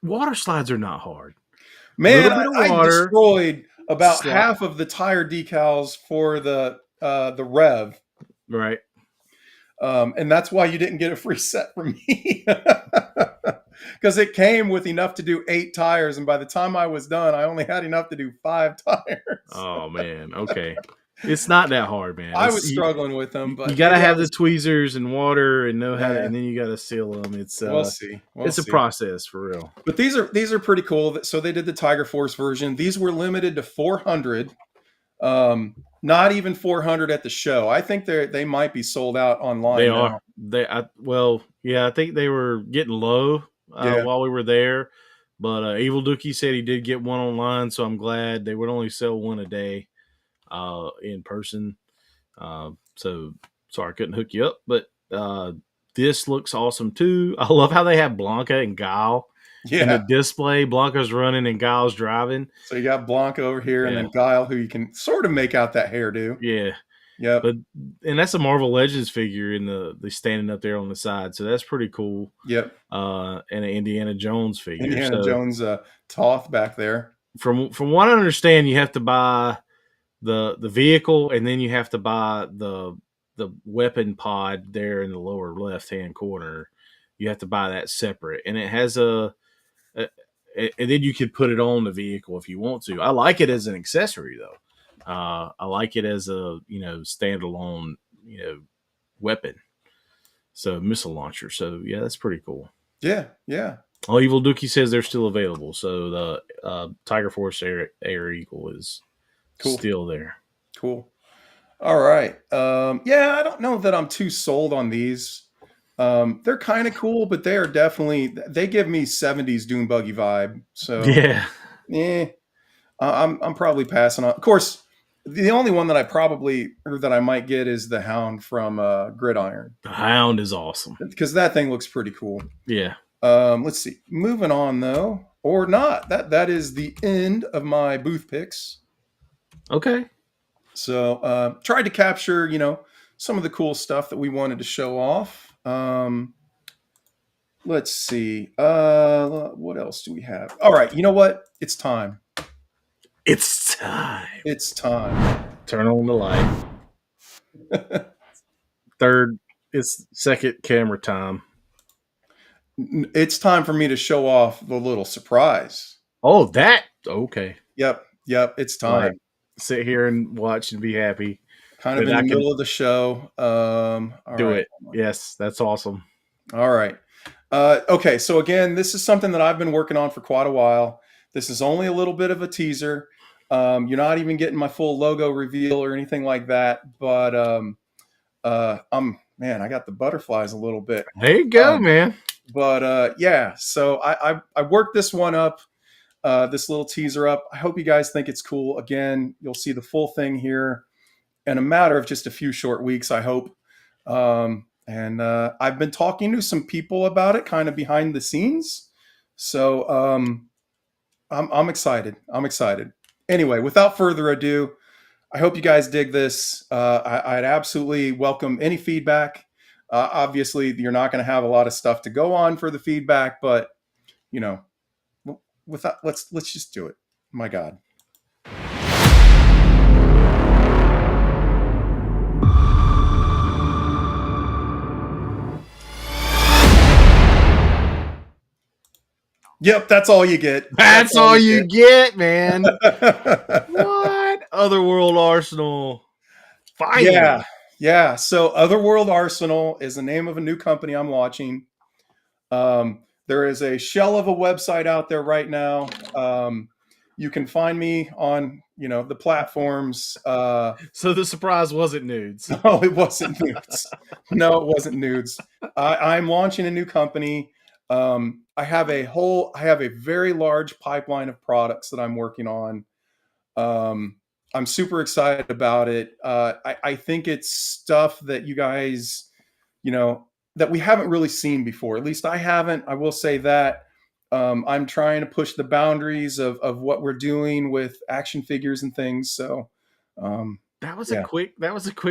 water slides are not hard. Man, I destroyed about half of the tire decals for the Rev. Right. And that's why you didn't get a free set from me. Because it came with enough to do 8 tires. And by the time I was done, I only had enough to do 5 tires. Oh, man. Okay. It's not that hard, man. I was struggling with them. But you got to have the tweezers and water and know how to, and then you got to seal them. It's we'll see. It's a process for real. But these are pretty cool. So they did the Tiger Force version. These were limited to 400. Not even 400 at the show. I think they might be sold out online. They now. are. I think they were getting low while we were there. But Evil Dookie said he did get one online, so I'm glad they would only sell one a day in person. So sorry I couldn't hook you up, but this looks awesome too. I love how they have Blanca and Guile in the Yeah. display. Blanca's running and Guile's driving. So you got Blanca over here, and Yeah. then Guile, who you can sort of make out that hairdo. Yeah. Yep. But and that's a Marvel Legends figure in the standing up there on the side, so that's pretty cool. Yep. And an Indiana Jones figure. Indiana Jones Toth back there. From what I understand, you have to buy the vehicle, and then you have to buy the weapon pod there in the lower left hand corner. You have to buy that separate, and it has and then you could put it on the vehicle if you want to. I like it as an accessory though. I like it as a standalone weapon. So missile launcher. So yeah, that's pretty cool. Yeah, yeah. Oh, Evil Dookie says they're still available. So the Tiger Force Air Eagle is still there. Cool. All right. Yeah, I don't know that I'm too sold on these. They're kind of cool, but they are definitely, they give me 70s Dune Buggy vibe. So yeah, I'm probably passing on. Of course, the only one that I might get is the Hound from Gridiron. The Hound is awesome because that thing looks pretty cool. Yeah. Let's see. Moving on though, or not. That is the end of my booth picks. Okay. So tried to capture, some of the cool stuff that we wanted to show off. Let's see. What else do we have? All right. You know what? It's time. It's time. It's time. Turn on the light. It's second camera time. It's time for me to show off the little surprise. Oh, that? Okay. Yep. It's time. Right. Sit here and watch and be happy. Kind of in the middle of the show. Do it. Yes, that's awesome. All right. Okay, so again, this is something that I've been working on for quite a while. This is only a little bit of a teaser. You're not even getting my full logo reveal or anything like that. But I got the butterflies a little bit. There you go, man. But yeah, so I worked this one up, this little teaser up. I hope you guys think it's cool. Again, you'll see the full thing here in a matter of just a few short weeks, I hope. And I've been talking to some people about it kind of behind the scenes. So I'm excited. Anyway, without further ado, I hope you guys dig this. I'd absolutely welcome any feedback. Obviously, you're not going to have a lot of stuff to go on for the feedback, but let's just do it. My God. Yep, that's all you get. That's all you get, man. What? Otherworld Arsenal. Finally. Yeah. So Otherworld Arsenal is the name of a new company I'm launching. There is a shell of a website out there right now. You can find me on, the platforms. So the surprise wasn't nudes. No, it wasn't nudes. No, it wasn't nudes. I'm launching a new company. I have a very large pipeline of products that I'm working on. I'm super excited about it. I think it's stuff that you guys, that we haven't really seen before. At least I haven't. I will say that. I'm trying to push the boundaries of what we're doing with action figures and things. So that was a quick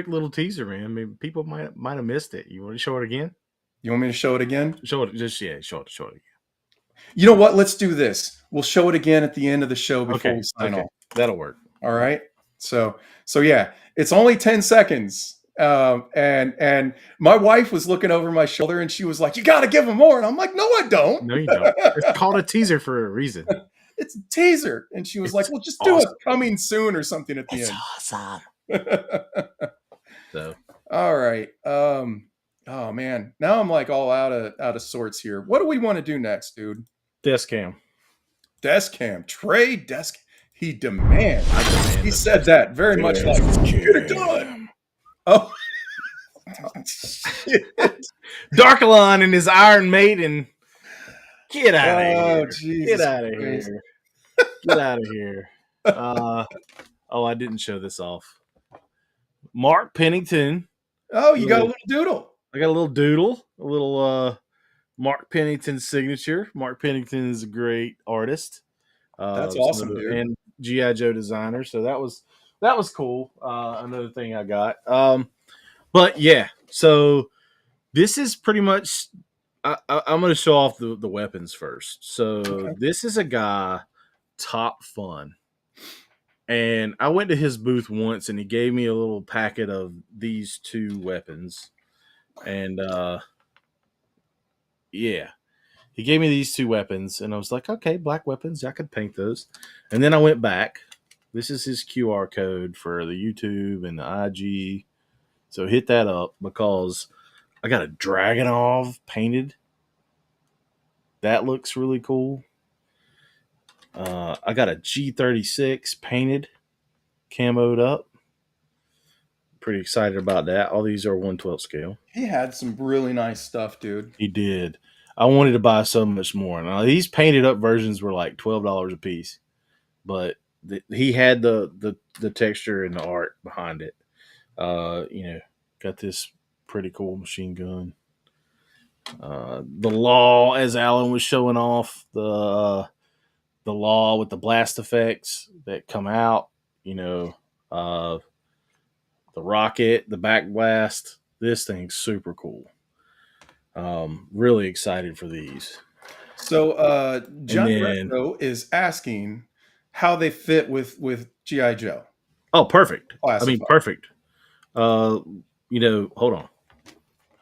little teaser, man. I mean, people might have missed it. You want to show it again? You want me to show it again? Show it again. You know what? Let's do this. We'll show it again at the end of the show before we sign off. That'll work. All right. So yeah, it's only 10 seconds. And my wife was looking over my shoulder and she was like, "You got to give them more." And I'm like, "No, I don't." No, you don't. It's called a teaser for a reason. It's a teaser. And she was like, "Well, just do it coming soon or something at the end." Awesome. So, all right. Oh man, now I'm like all out of sorts here. What do we want to do next, dude? Desk cam. Trey desk. He demands. He said that very much like, "Get it done." Oh, Darkalon and his Iron Maiden. Get out of here. Jesus Get out of here. Get out of here. I didn't show this off. Mark Pennington. Oh, you got a little doodle. I got a little doodle, a little Mark Pennington signature. Mark Pennington is a great artist. That's awesome, dude. And GI Joe designer. So that was cool. Another thing I got. But yeah, so this is pretty much. I'm going to show off the weapons first. So this is a guy, Top Fun, and I went to his booth once, and he gave me a little packet of these two weapons, and yeah. He gave me these two weapons, and I was like, okay, black weapons. I could paint those. And then I went back. This is his QR code for the YouTube and the IG. So hit that up because I got a Dragonov painted. That looks really cool. I got a G36 painted, camoed up. Pretty excited about that. All these are 1/12 scale. He had some really nice stuff, dude. He did. I wanted to buy so much more. Now these painted up versions were like $12 a piece, but he had the texture and the art behind it. Got this pretty cool machine gun. The Law, as Alan was showing off, the Law with the blast effects that come out. The rocket, the back blast. This thing's super cool. Really excited for these. So Johnny Retro is asking how they fit with G.I. Joe. Oh, perfect. Classified. I mean, perfect. Hold on.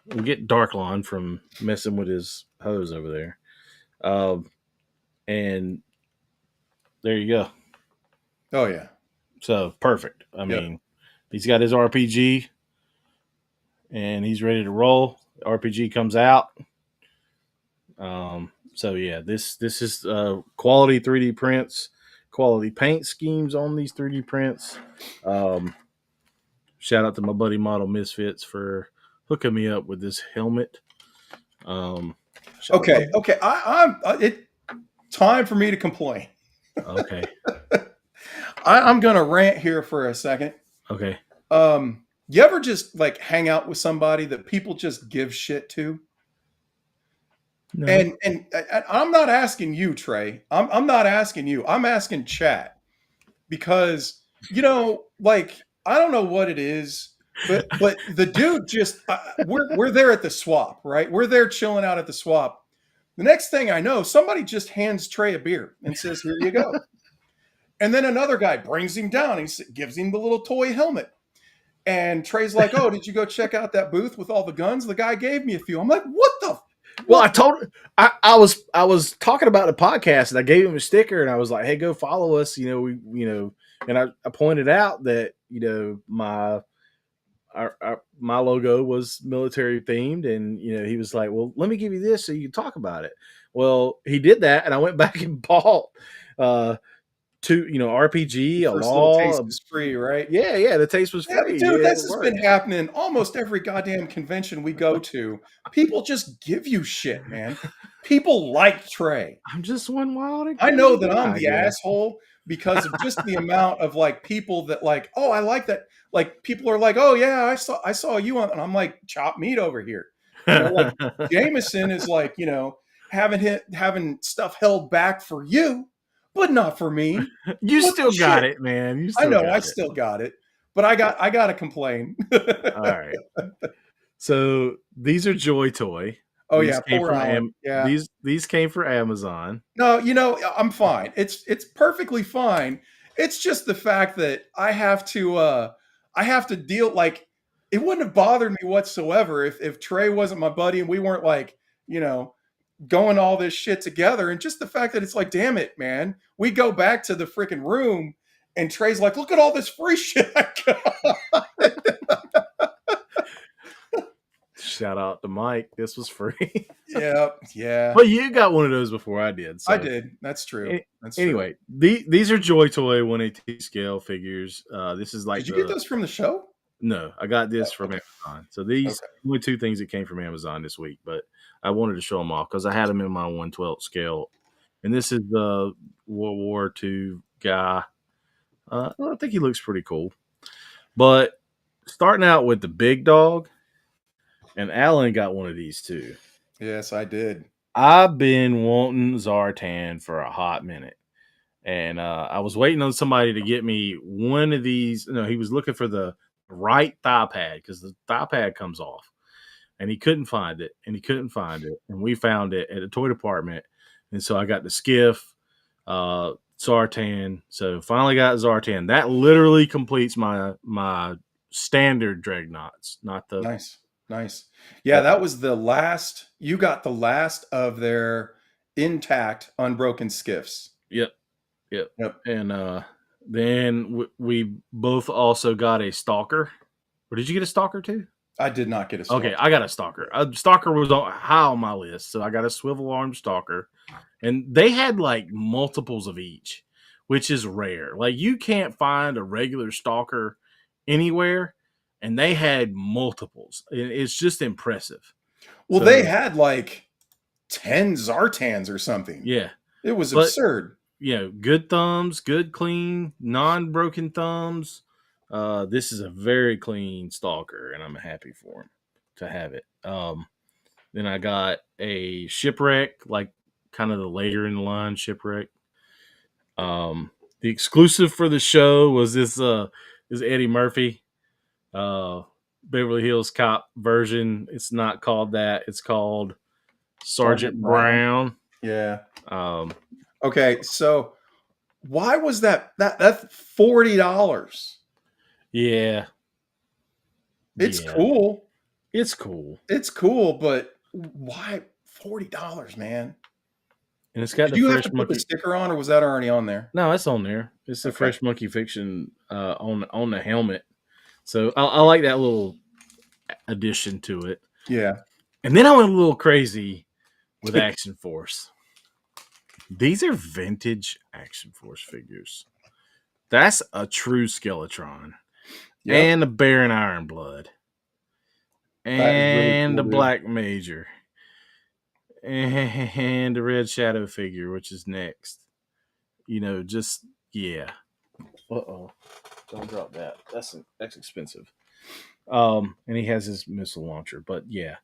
We'll get Darklon from messing with his hose over there. And there you go. Oh, yeah. So, perfect. I mean, he's got his RPG, and he's ready to roll. The RPG comes out. So yeah, this is quality 3D prints, quality paint schemes on these 3D prints. Shout out to my buddy Model Misfits for hooking me up with this helmet. Okay. It's time for me to complain. Okay. I'm gonna rant here for a second. Okay. You ever just like hang out with somebody that people just give shit to? No. And I'm not asking you, Trey. I'm not asking you. I'm asking chat because like I don't know what it is, but the dude just we're there at the swap, right? We're there chilling out at the swap. The next thing I know, somebody just hands Trey a beer and says, "Here you go." And then another guy brings him down. He gives him the little toy helmet. And Trey's like, "Oh, did you go check out that booth with all the guns? The guy gave me a few." I'm like, "What the?" Well, I was talking about the podcast, and I gave him a sticker, and I was like, "Hey, go follow us." And I pointed out that my logo was military themed, and he was like, "Well, let me give you this so you can talk about it." Well, he did that, and I went back and bought two, RPG, a Law. Taste was free, right? Yeah, the taste was free. Dude, Yeah, this has been happening almost every goddamn convention we go to. People just give you shit, man. People like Trey. I'm just one wild. I know that I'm the asshole because of just the amount of like people that like, oh, I like that. Like people are like, oh yeah, I saw you on, and I'm like, chop meat over here. Like Jameson is like, having stuff held back for you, but not for me. You still got it, man. I know I still got it, but I got to complain. All right. So these are Joy Toy. Oh these yeah, these came for Amazon. No, I'm fine. It's perfectly fine. It's just the fact that I have to deal, like, it wouldn't have bothered me whatsoever if Trey wasn't my buddy and we weren't like, going all this shit together. And just the fact that it's like, damn it, man, we go back to the freaking room and Trey's like, look at all this free shit I got. Shout out to Mike. This was free. Yeah. But you got one of those before I did. So. I did. That's true. Anyway, these are Joy Toy 1/18 scale figures. This is like. Did you get those from the show? No, I got this from Amazon. So these only two things that came from Amazon this week, but I wanted to show them off because I had them in my 1/12 scale. And this is the World War II guy. I think he looks pretty cool. But starting out with the big dog, and Alan got one of these too. Yes, I did. I've been wanting Zartan for a hot minute. And I was waiting on somebody to get me one of these. No, he was looking for the right thigh pad because the thigh pad comes off. And he couldn't find it. And he couldn't find it. And we found it at a toy department. And so I got the Skiff, Zartan. So finally got Zartan. That literally completes my standard Dreadnoughts, not the Nice. Yeah, that was the last. You got the last of their intact, unbroken skiffs. Yep. Yep. Yep. And then we both also got a Stalker. Or did you get a Stalker too? I did not get a Stalker. Okay, I got a Stalker. A Stalker was high on my list, so I got a swivel arm Stalker. And they had like multiples of each, which is rare. Like you can't find a regular Stalker anywhere, and they had multiples. It's just impressive. Well, So, they had like 10 Zartans or something. yeah. It was But- absurd. You know, good thumbs, good clean, non-broken thumbs. This is a very clean Stalker, and I'm happy for him to have it. Then I got a Shipwreck, like kind of the later in the line Shipwreck. The exclusive for the show was this Eddie Murphy, Beverly Hills Cop version. It's not called that. It's called Sergeant Brown. Yeah. Um, Okay, so why was that's $40? yeah, It's Yeah. cool. It's cool, It's cool, but why $40, man? and it's got Did the you have fresh to put monkey. the sticker on, or was that already on there? No, it's on there. It's the Okay. fresh monkey fiction on the helmet. So I like that little addition to it. Yeah. And then I went a little crazy with Action Force. These are vintage Action Force figures. That's a true Skeletron. Yep. And a Baron Ironblood. That is really And cool, a dude. Black Major. And a Red Shadow figure, which is next. You know, just, yeah. Uh-oh. Don't drop that. That's expensive. And he has his missile launcher. But, yeah.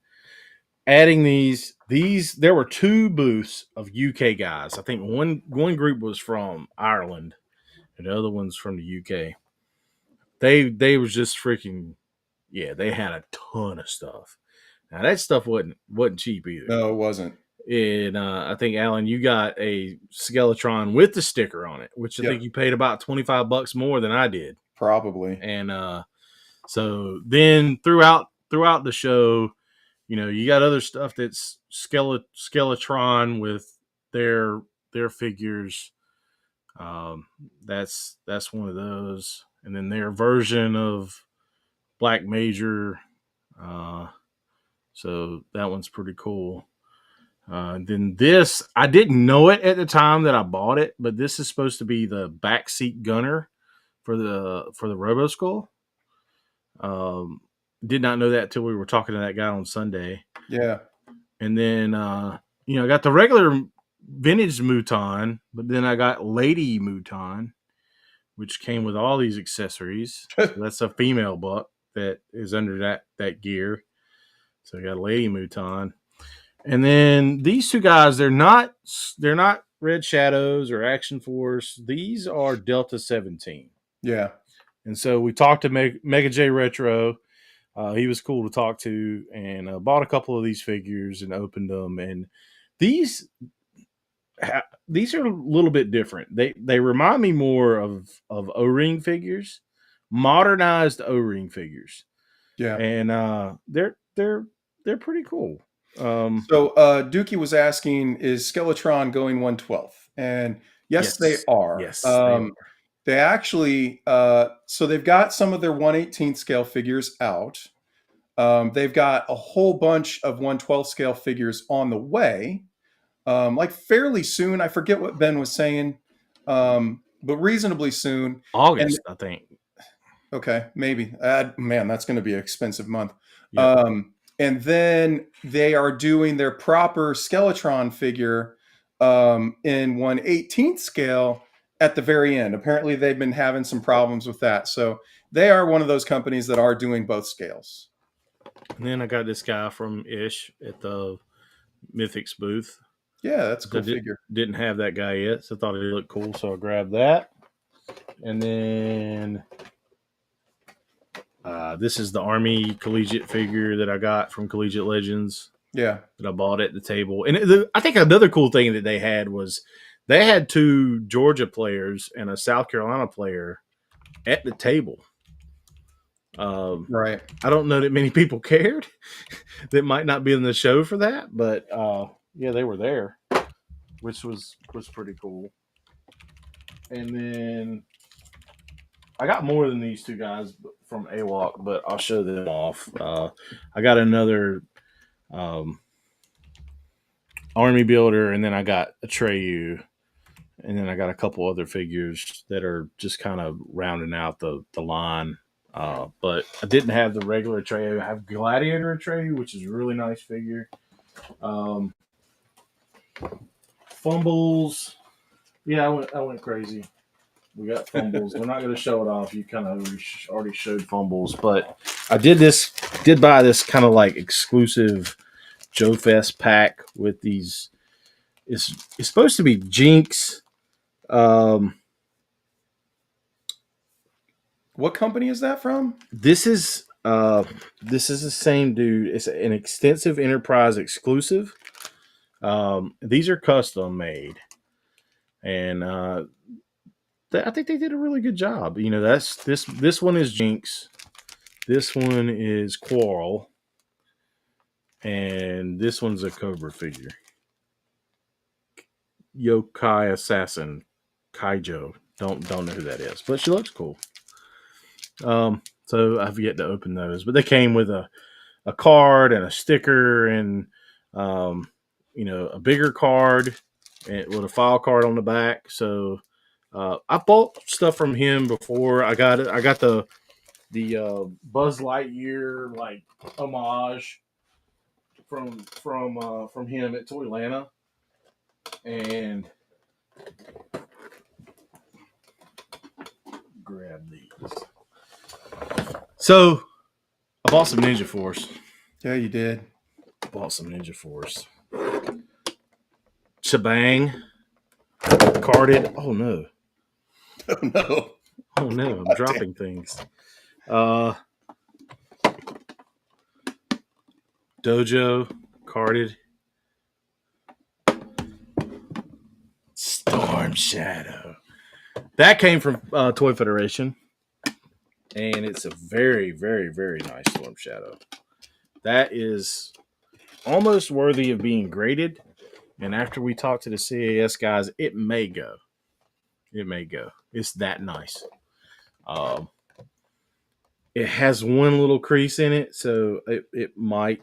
Adding these, there were two booths of UK guys. I think one group was from Ireland, and the other one's from the UK. They was just freaking, yeah. They had a ton of stuff. Now that stuff wasn't cheap either. No, it wasn't. And I think Alan, you got a Skeletron with the sticker on it, which I Yep. think you paid about $25 more than I did. Probably. And so then throughout the show, you know, you got other stuff that's Skeletron with their figures. That's one of those, and then their version of Black Major. So that one's pretty cool. Then this, I didn't know it at the time that I bought it, but this is supposed to be the backseat gunner for the Roboskull. Did not know that till we were talking to that guy on Sunday. Yeah. And then, you know, I got the regular vintage Mouton, but then I got Lady Mouton, which came with all these accessories. So that's a female buck that is under that gear. So I got a Lady Mouton. And then these two guys, they're not Red Shadows or Action Force. These are Delta 17. Yeah. And so we talked to Mega J Retro. He was cool to talk to, and bought a couple of these figures and opened them. And these are a little bit different. They remind me more of O-ring figures, modernized O-ring figures. Yeah. And they're pretty cool. So Dookie was asking, is Skeletron going 1/12? And yes, they are. Yes, they are. They actually, so they've got some of their 1/18 scale figures out. They've got a whole bunch of 1/12 scale figures on the way, like fairly soon. I forget what Ben was saying, but reasonably soon. August, I think. Okay, maybe. Man, that's going to be an expensive month. Yep. And then they are doing their proper Skeletron figure in 1/18 scale at the very end. Apparently, they've been having some problems with that. So they are one of those companies that are doing both scales. And then I got this guy from Ish at the Mythics booth. Yeah, that's a cool figure. Didn't have that guy yet, so I thought he looked cool, so I grabbed that. And then this is the Army Collegiate figure that I got from Collegiate Legends. Yeah. That I bought at the table. And I think another cool thing that they had was they had 2 Georgia players and a South Carolina player at the table. Right. I don't know that many people cared that might not be in the show for that, but yeah, they were there, which was pretty cool. And then I got more than these 2 guys from AWOC, but I'll show them off. I got another Army builder, and then I got Atreyu, and then I got a couple other figures that are just kind of rounding out the line. But I didn't have the regular Atreyu. I have Gladiator Atreyu, which is a really nice figure. Fumbles. Yeah, I went crazy. We got Fumbles. We're not going to show it off. You kind of already showed Fumbles, but I did buy this kind of like exclusive JoeFest pack with these. It's supposed to be Jinx. What company is that from? This is the same dude. It's an Extensive Enterprise exclusive. These are custom made, and I think they did a really good job. You know, that's this one is Jinx, this one is Quarrel, and this one's a Cobra figure. Yokai Assassin Kaijo. Don't know who that is, but she looks cool. So I've yet to open those, but they came with a card and a sticker and you know, a bigger card and with a file card on the back. So I bought stuff from him before. I got the Buzz Lightyear like homage from him at Toylanta, and grab these. So I bought some Ninja Force. Yeah, you did. Bought some Ninja Force. Shebang. Carded. Oh no. Oh no. Oh no. I'm dropping things. Dojo. Carded. Storm Shadow. That came from Toy Federation. And it's a very, very, very nice Storm Shadow. That is almost worthy of being graded. And after we talk to the CAS guys, it may go. It may go. It's that nice. It has one little crease in it, so it might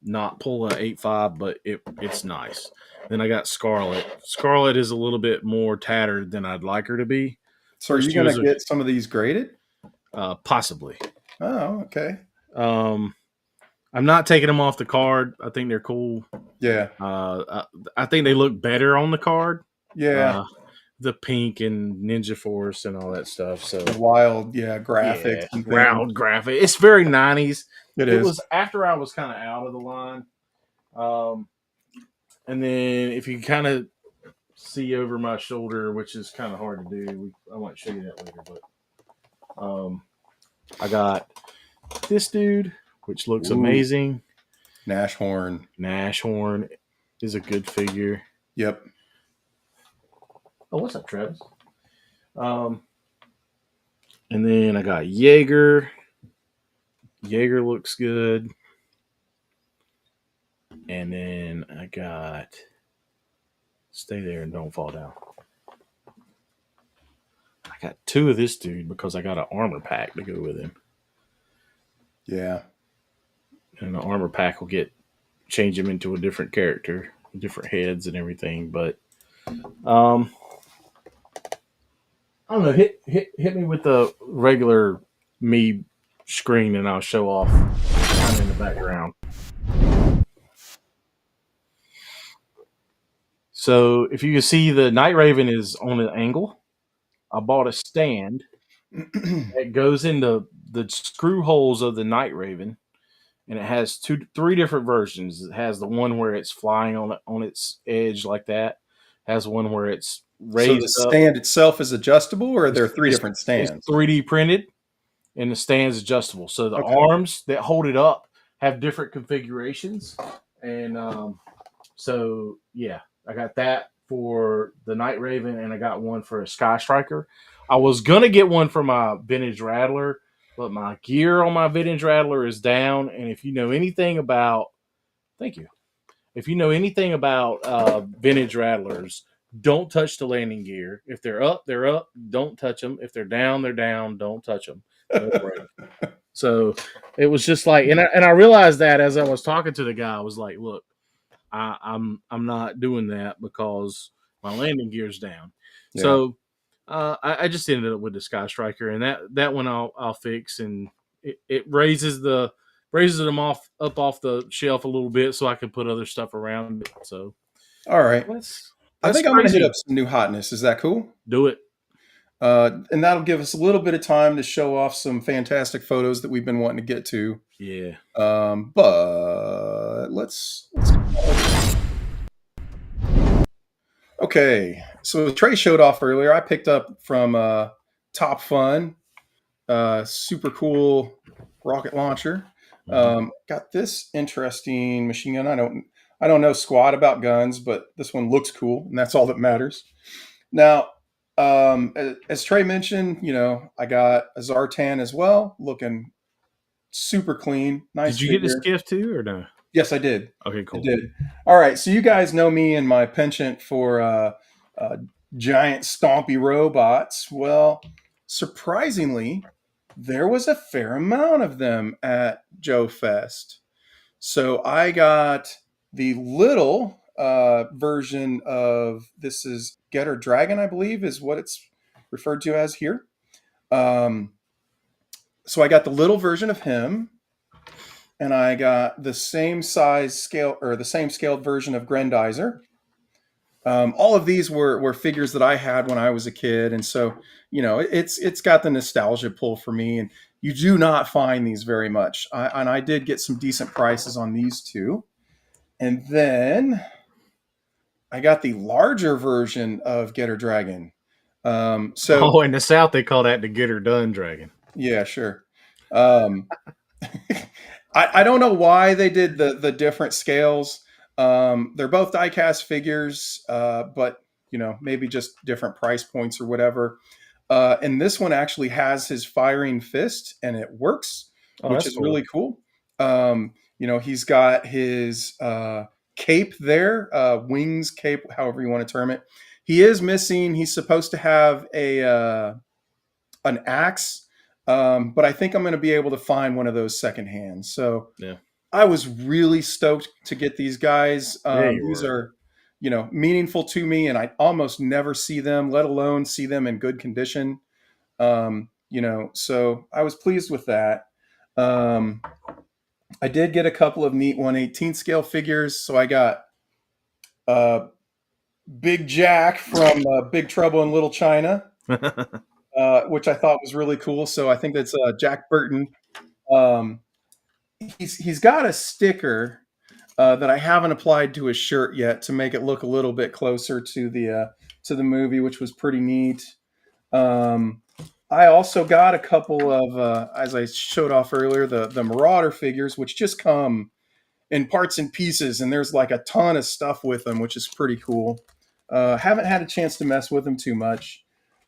not pull an 8.5, but it's nice. Then I got Scarlet. Scarlet is a little bit more tattered than I'd like her to be. So are you going to get some of these graded? Possibly. Oh, okay. I'm not taking them off the card. I think they're cool. Yeah. I think they look better on the card. Yeah. The pink and Ninja Force and all that stuff. So wild, graphics. Yeah, round graphic. It's very 90s. It was after I was kind of out of the line. And then if you kind of see over my shoulder, which is kind of hard to do, I might show you that later, but I got this dude, which looks amazing. Nashorn. Nashorn is a good figure. Yep. Oh, what's up, Travis? And then I got Jaeger. Jaeger looks good. And then I got... Stay there and don't fall down. I got 2 of this dude because I got an armor pack to go with him. Yeah. And the armor pack will change him into a different character, different heads and everything. But I don't know. Hit me with the regular me screen, and I'll show off kind of in the background. So if you can see, the Night Raven is on an angle. I bought a stand It goes into the screw holes of the Night Raven, and it has three different versions. It has the one where it's flying on its edge like that. Has one where it's So the raised up. stand itself is adjustable, or are there three different It's stands? 3D printed, and the stand's adjustable. So the Okay. arms that hold it up have different configurations, and so yeah, I got that for the Night Raven, and I got one for a Sky Striker. I was gonna get one for my Vintage Rattler, but my gear on my Vintage Rattler is down. And if you know anything about, thank you. If you know anything about Vintage Rattlers, don't touch the landing gear. If they're up, they're up. Don't touch them. If they're down, they're down. Don't touch them. They'll break. So it was just like, and I realized that as I was talking to the guy, I was like, look, I'm not doing that because my landing gear's down. Yeah. So I just ended up with the Sky Striker, and that one I'll fix, and it raises them up off the shelf a little bit so I can put other stuff around it. So All right. that's I think I'm going to hit crazy. up some new hotness. Is that cool? Do it. And that'll give us a little bit of time to show off some fantastic photos that we've been wanting to get to. Yeah. But let's okay. So Trey showed off earlier. I picked up from Top Fun, super cool rocket launcher. Got this interesting machine gun. I don't know squat about guns, but this one looks cool, and that's all that matters. Now, as Trey mentioned, I got a Zartan as well, looking super clean. Nice. Did you get the skiff too, or no? Yes, I did. Okay, cool. I did. All right. So you guys know me and my penchant for giant stompy robots. Well, surprisingly, there was a fair amount of them at JoeFest. So I got the little version of, this is Getter Dragon, I believe is what it's referred to as here. So I got the little version of him, and I got the same size scale, or the same scaled version of Grendizer. All of these were figures that I had when I was a kid, and so it's got the nostalgia pull for me. And you do not find these very much. And I did get some decent prices on these two. And then I got the larger version of Getter Dragon. So in the South they call that the Get Her Done Dragon. yeah, sure. I don't know why they did the different scales. They're both die-cast figures, but maybe just different price points or whatever. And this one actually has his firing fist, and it works, which is cool. Really cool. He's got his cape there, wings cape, however you want to term it. He is missing. He's supposed to have an axe, but I think I'm going to be able to find one of those secondhand. So yeah. I was really stoked to get these guys. These were. are, meaningful to me, and I almost never see them, let alone see them in good condition. So I was pleased with that. I did get a couple of neat 1/18 scale figures. So I got Big Jack from Big Trouble in Little China, which I thought was really cool. So I think that's Jack Burton. He's got a sticker that I haven't applied to his shirt yet to make it look a little bit closer to the movie, which was pretty neat. I also got a couple of, as I showed off earlier, the Marauder figures, which just come in parts and pieces, and there's like a ton of stuff with them, which is pretty cool. Haven't had a chance to mess with them too much.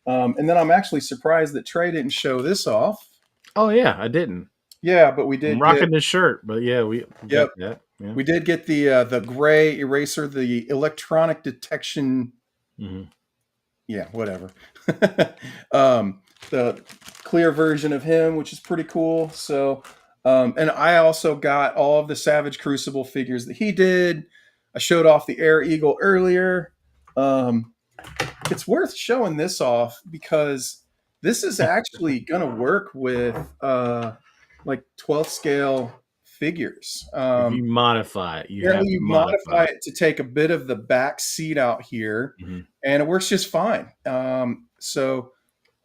And then I'm actually surprised that Trey didn't show this off. Oh yeah, I didn't. Yeah, but we did. I'm rocking this shirt, but yeah, we got that. Yeah. We did get the gray eraser, the electronic detection. Mm-hmm. Yeah, whatever. The clear version of him, which is pretty cool. So, and I also got all of the Savage Crucible figures that he did. I showed off the Air Eagle earlier. It's worth showing this off because this is actually going to work with like 12th scale figures. If you modify it, you modify it to take a bit of the back seat out here, mm-hmm. and it works just fine. So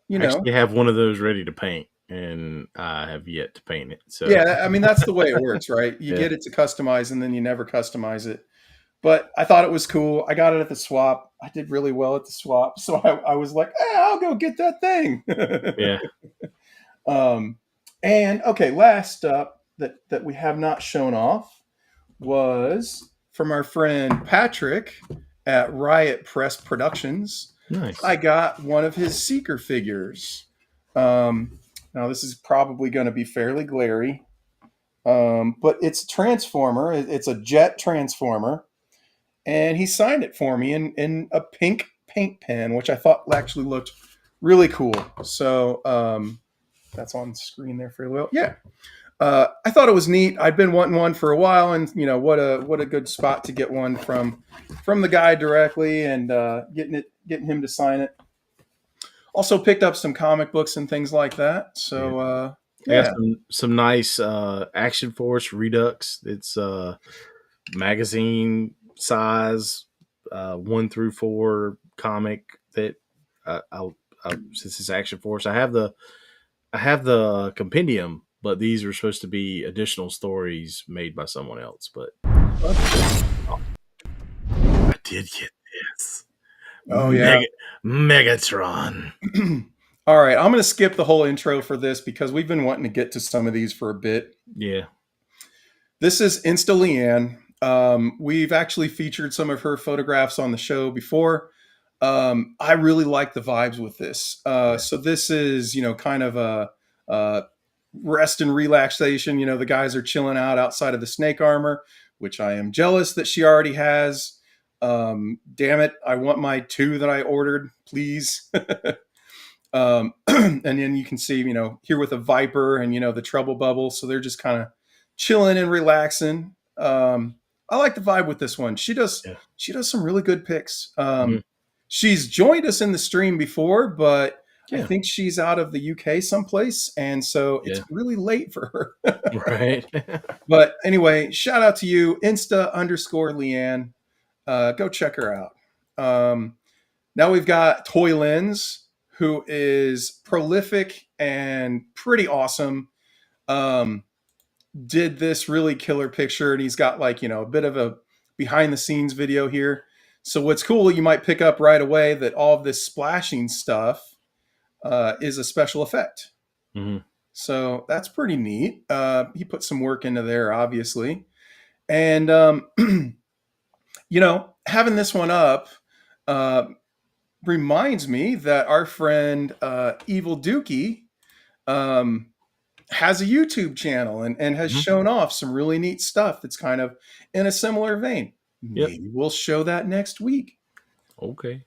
you I know. actually have one of those ready to paint, and I have yet to paint it. So Yeah, I mean that's the way it works, right? You yeah, get it to customize, and then you never customize it. But I thought it was cool. I got it at the swap. I did really well at the swap, so I was like, I'll go get that thing. yeah. um, and okay, last up that we have not shown off was from our friend Patrick at Riot Press Productions. Nice. I got one of his Seeker figures. Now this is probably going to be fairly glary, but it's a transformer. It's a jet transformer, and he signed it for me in a pink paint pen, which I thought actually looked really cool. So that's on screen there fairly well. Yeah, I thought it was neat. I'd been wanting one for a while, and you know what a good spot to get one from the guy directly, and getting him to sign it. Also picked up some comic books and things like that. So I yeah, got some nice Action Force Redux. It's magazine size 1 through 4 comic that since it's Action Force, I have the compendium, but these are supposed to be additional stories made by someone else. But I did get this. oh yeah. Megatron. All right, I'm going to skip the whole intro for this because we've been wanting to get to some of these for a bit. Yeah. This is Insta Leanne. We've actually featured some of her photographs on the show before. I really like the vibes with this. So this is, kind of a rest and relaxation. The guys are chilling out outside of the snake armor, which I am jealous that she already has. Damn it, I want my 2 that I ordered, please. And then you can see, here with a Viper and, the Trouble Bubble. So they're just kind of chilling and relaxing. I like the vibe with this one. She does some really good pics. She's joined us in the stream before, but I think she's out of the UK someplace. And so it's really late for her. Right. But anyway, shout out to you, Insta_Leanne. Go check her out. Now we've got Toy Lens, who is prolific and pretty awesome. Did this really killer picture, and he's got a bit of a behind the scenes video here. So what's cool, you might pick up right away that all of this splashing stuff is a special effect. Mm-hmm. So that's pretty neat. He put some work into there, obviously. And, having this one up reminds me that our friend Evil Dookie has a YouTube channel and has shown off some really neat stuff that's kind of in a similar vein. Maybe we'll show that next week. Okay.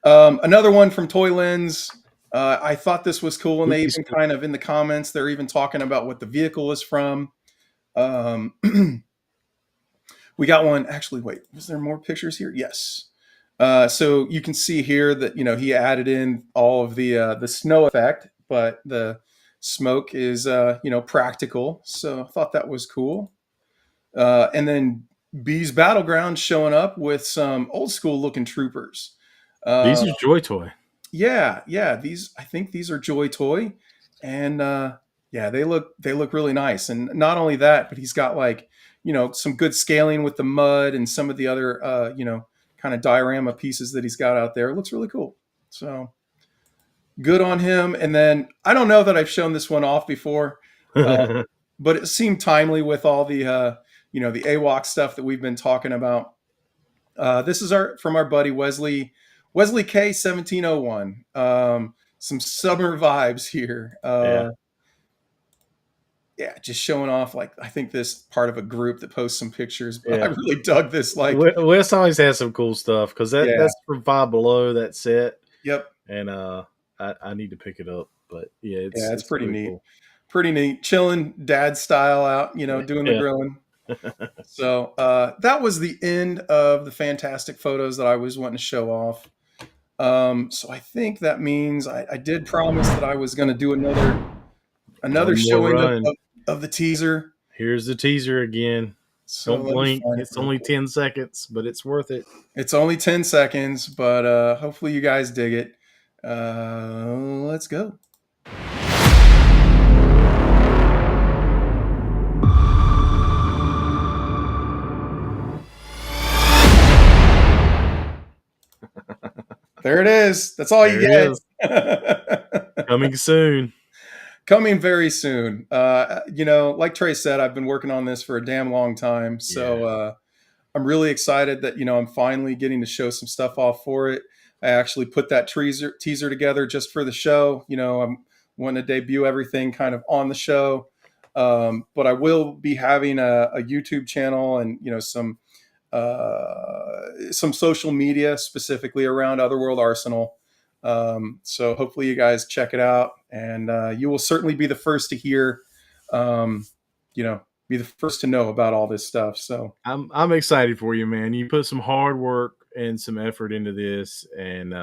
Another one from Toy Lens. I thought this was cool, and they even kind of in the comments, they're even talking about what the vehicle is from. We got one. Actually, wait, was there more pictures here? Yes. So you can see here that, he added in all of the snow effect, but the smoke is, practical. So I thought that was cool. And then Bee's Battleground showing up with some old school looking troopers. These are Joy Toy. Yeah. I think these are Joy Toy, and they look really nice. And not only that, but he's got some good scaling with the mud and some of the other kind of diorama pieces that he's got out there. It looks really cool. So good on him. And then I don't know that I've shown this one off before, but it seemed timely with all the the AWOC stuff that we've been talking about. This is from our buddy Wesley K 1701. Some summer vibes here. Just showing off, I think this part of a group that posts some pictures. But I really dug this. Wes always has some cool stuff because that's from Five Below, that set. Yep. And I need to pick it up, but it's pretty neat. Cool. Pretty neat, chilling dad style out, doing the grilling. So that was the end of the fantastic photos that I was wanting to show off. So I think that means I did promise that I was going to do another showing of the teaser. Here's the teaser again. So don't blink. It's only 10 seconds, but it's worth it. It's only 10 seconds, but hopefully you guys dig it. Let's go. There it is. That's all There you it get. Coming soon. Coming very soon. Like Trey said, I've been working on this for a damn long time. So I'm really excited that, I'm finally getting to show some stuff off for it. I actually put that teaser together just for the show. I'm wanting to debut everything kind of on the show. But I will be having a YouTube channel and, some social media specifically around Otherworld Arsenal. So hopefully you guys check it out, and you will certainly be the first to hear, be the first to know about all this stuff. So I'm excited for you, man. You put some hard work and some effort into this, and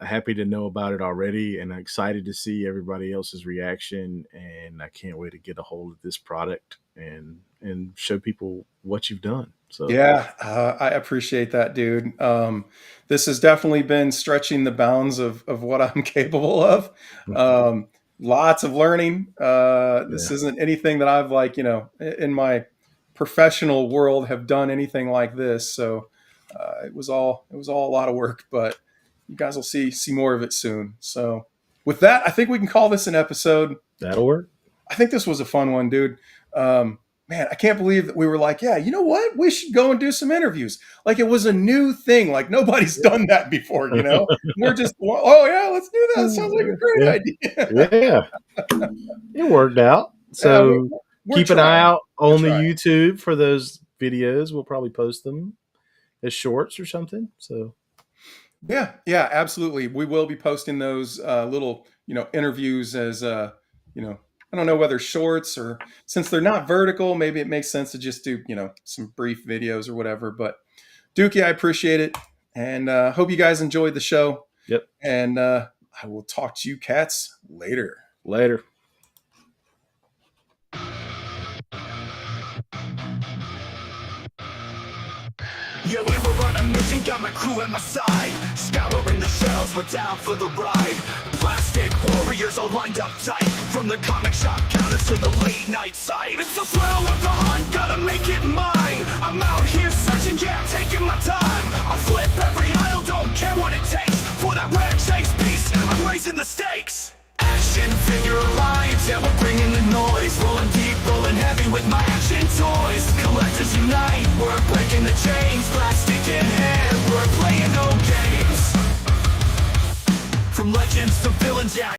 happy to know about it already, and I'm excited to see everybody else's reaction, and I can't wait to get a hold of this product and show people what you've done. So yeah, I appreciate that, dude. This has definitely been stretching the bounds of what I'm capable of. Lots of learning. This isn't anything that I've in my professional world have done anything like this. So it was all a lot of work, but you guys will see more of it soon. So with that, I think we can call this an episode. That'll work. I think this was a fun one, dude. Man, I can't believe that we were like, yeah, you know what? We should go and do some interviews. Like it was a new thing. Like nobody's done that before, We're just, oh yeah, let's do that. Sounds like a great idea. Yeah. It worked out. So we're keep trying. an eye out on We're the trying. YouTube for those videos. We'll probably post them as shorts or something. So Yeah, absolutely. We will be posting those little, interviews as, I don't know whether shorts or since they're not vertical, maybe it makes sense to just do, some brief videos or whatever. But Dookie, I appreciate it. And hope you guys enjoyed the show. Yep. And I will talk to you cats later. Later. Yeah, we were on a mission, got my crew at my side. Scouring the shells, we're down for the ride. Plastic warriors all lined up tight. From the comic shop counters to the late night site. It's the thrill of the hunt, gotta make it mine. I'm out here searching, yeah, taking my time. I'll flip every aisle, don't care what it takes. For that rare chase piece, I'm raising the stakes. Action figure alliance, yeah, we're bringing the noise. Rolling deep, rolling heavy with my action toys. Collectors unite, we're breaking the chains. Plastic in hand, we're playing no games. From legends to villains, yeah.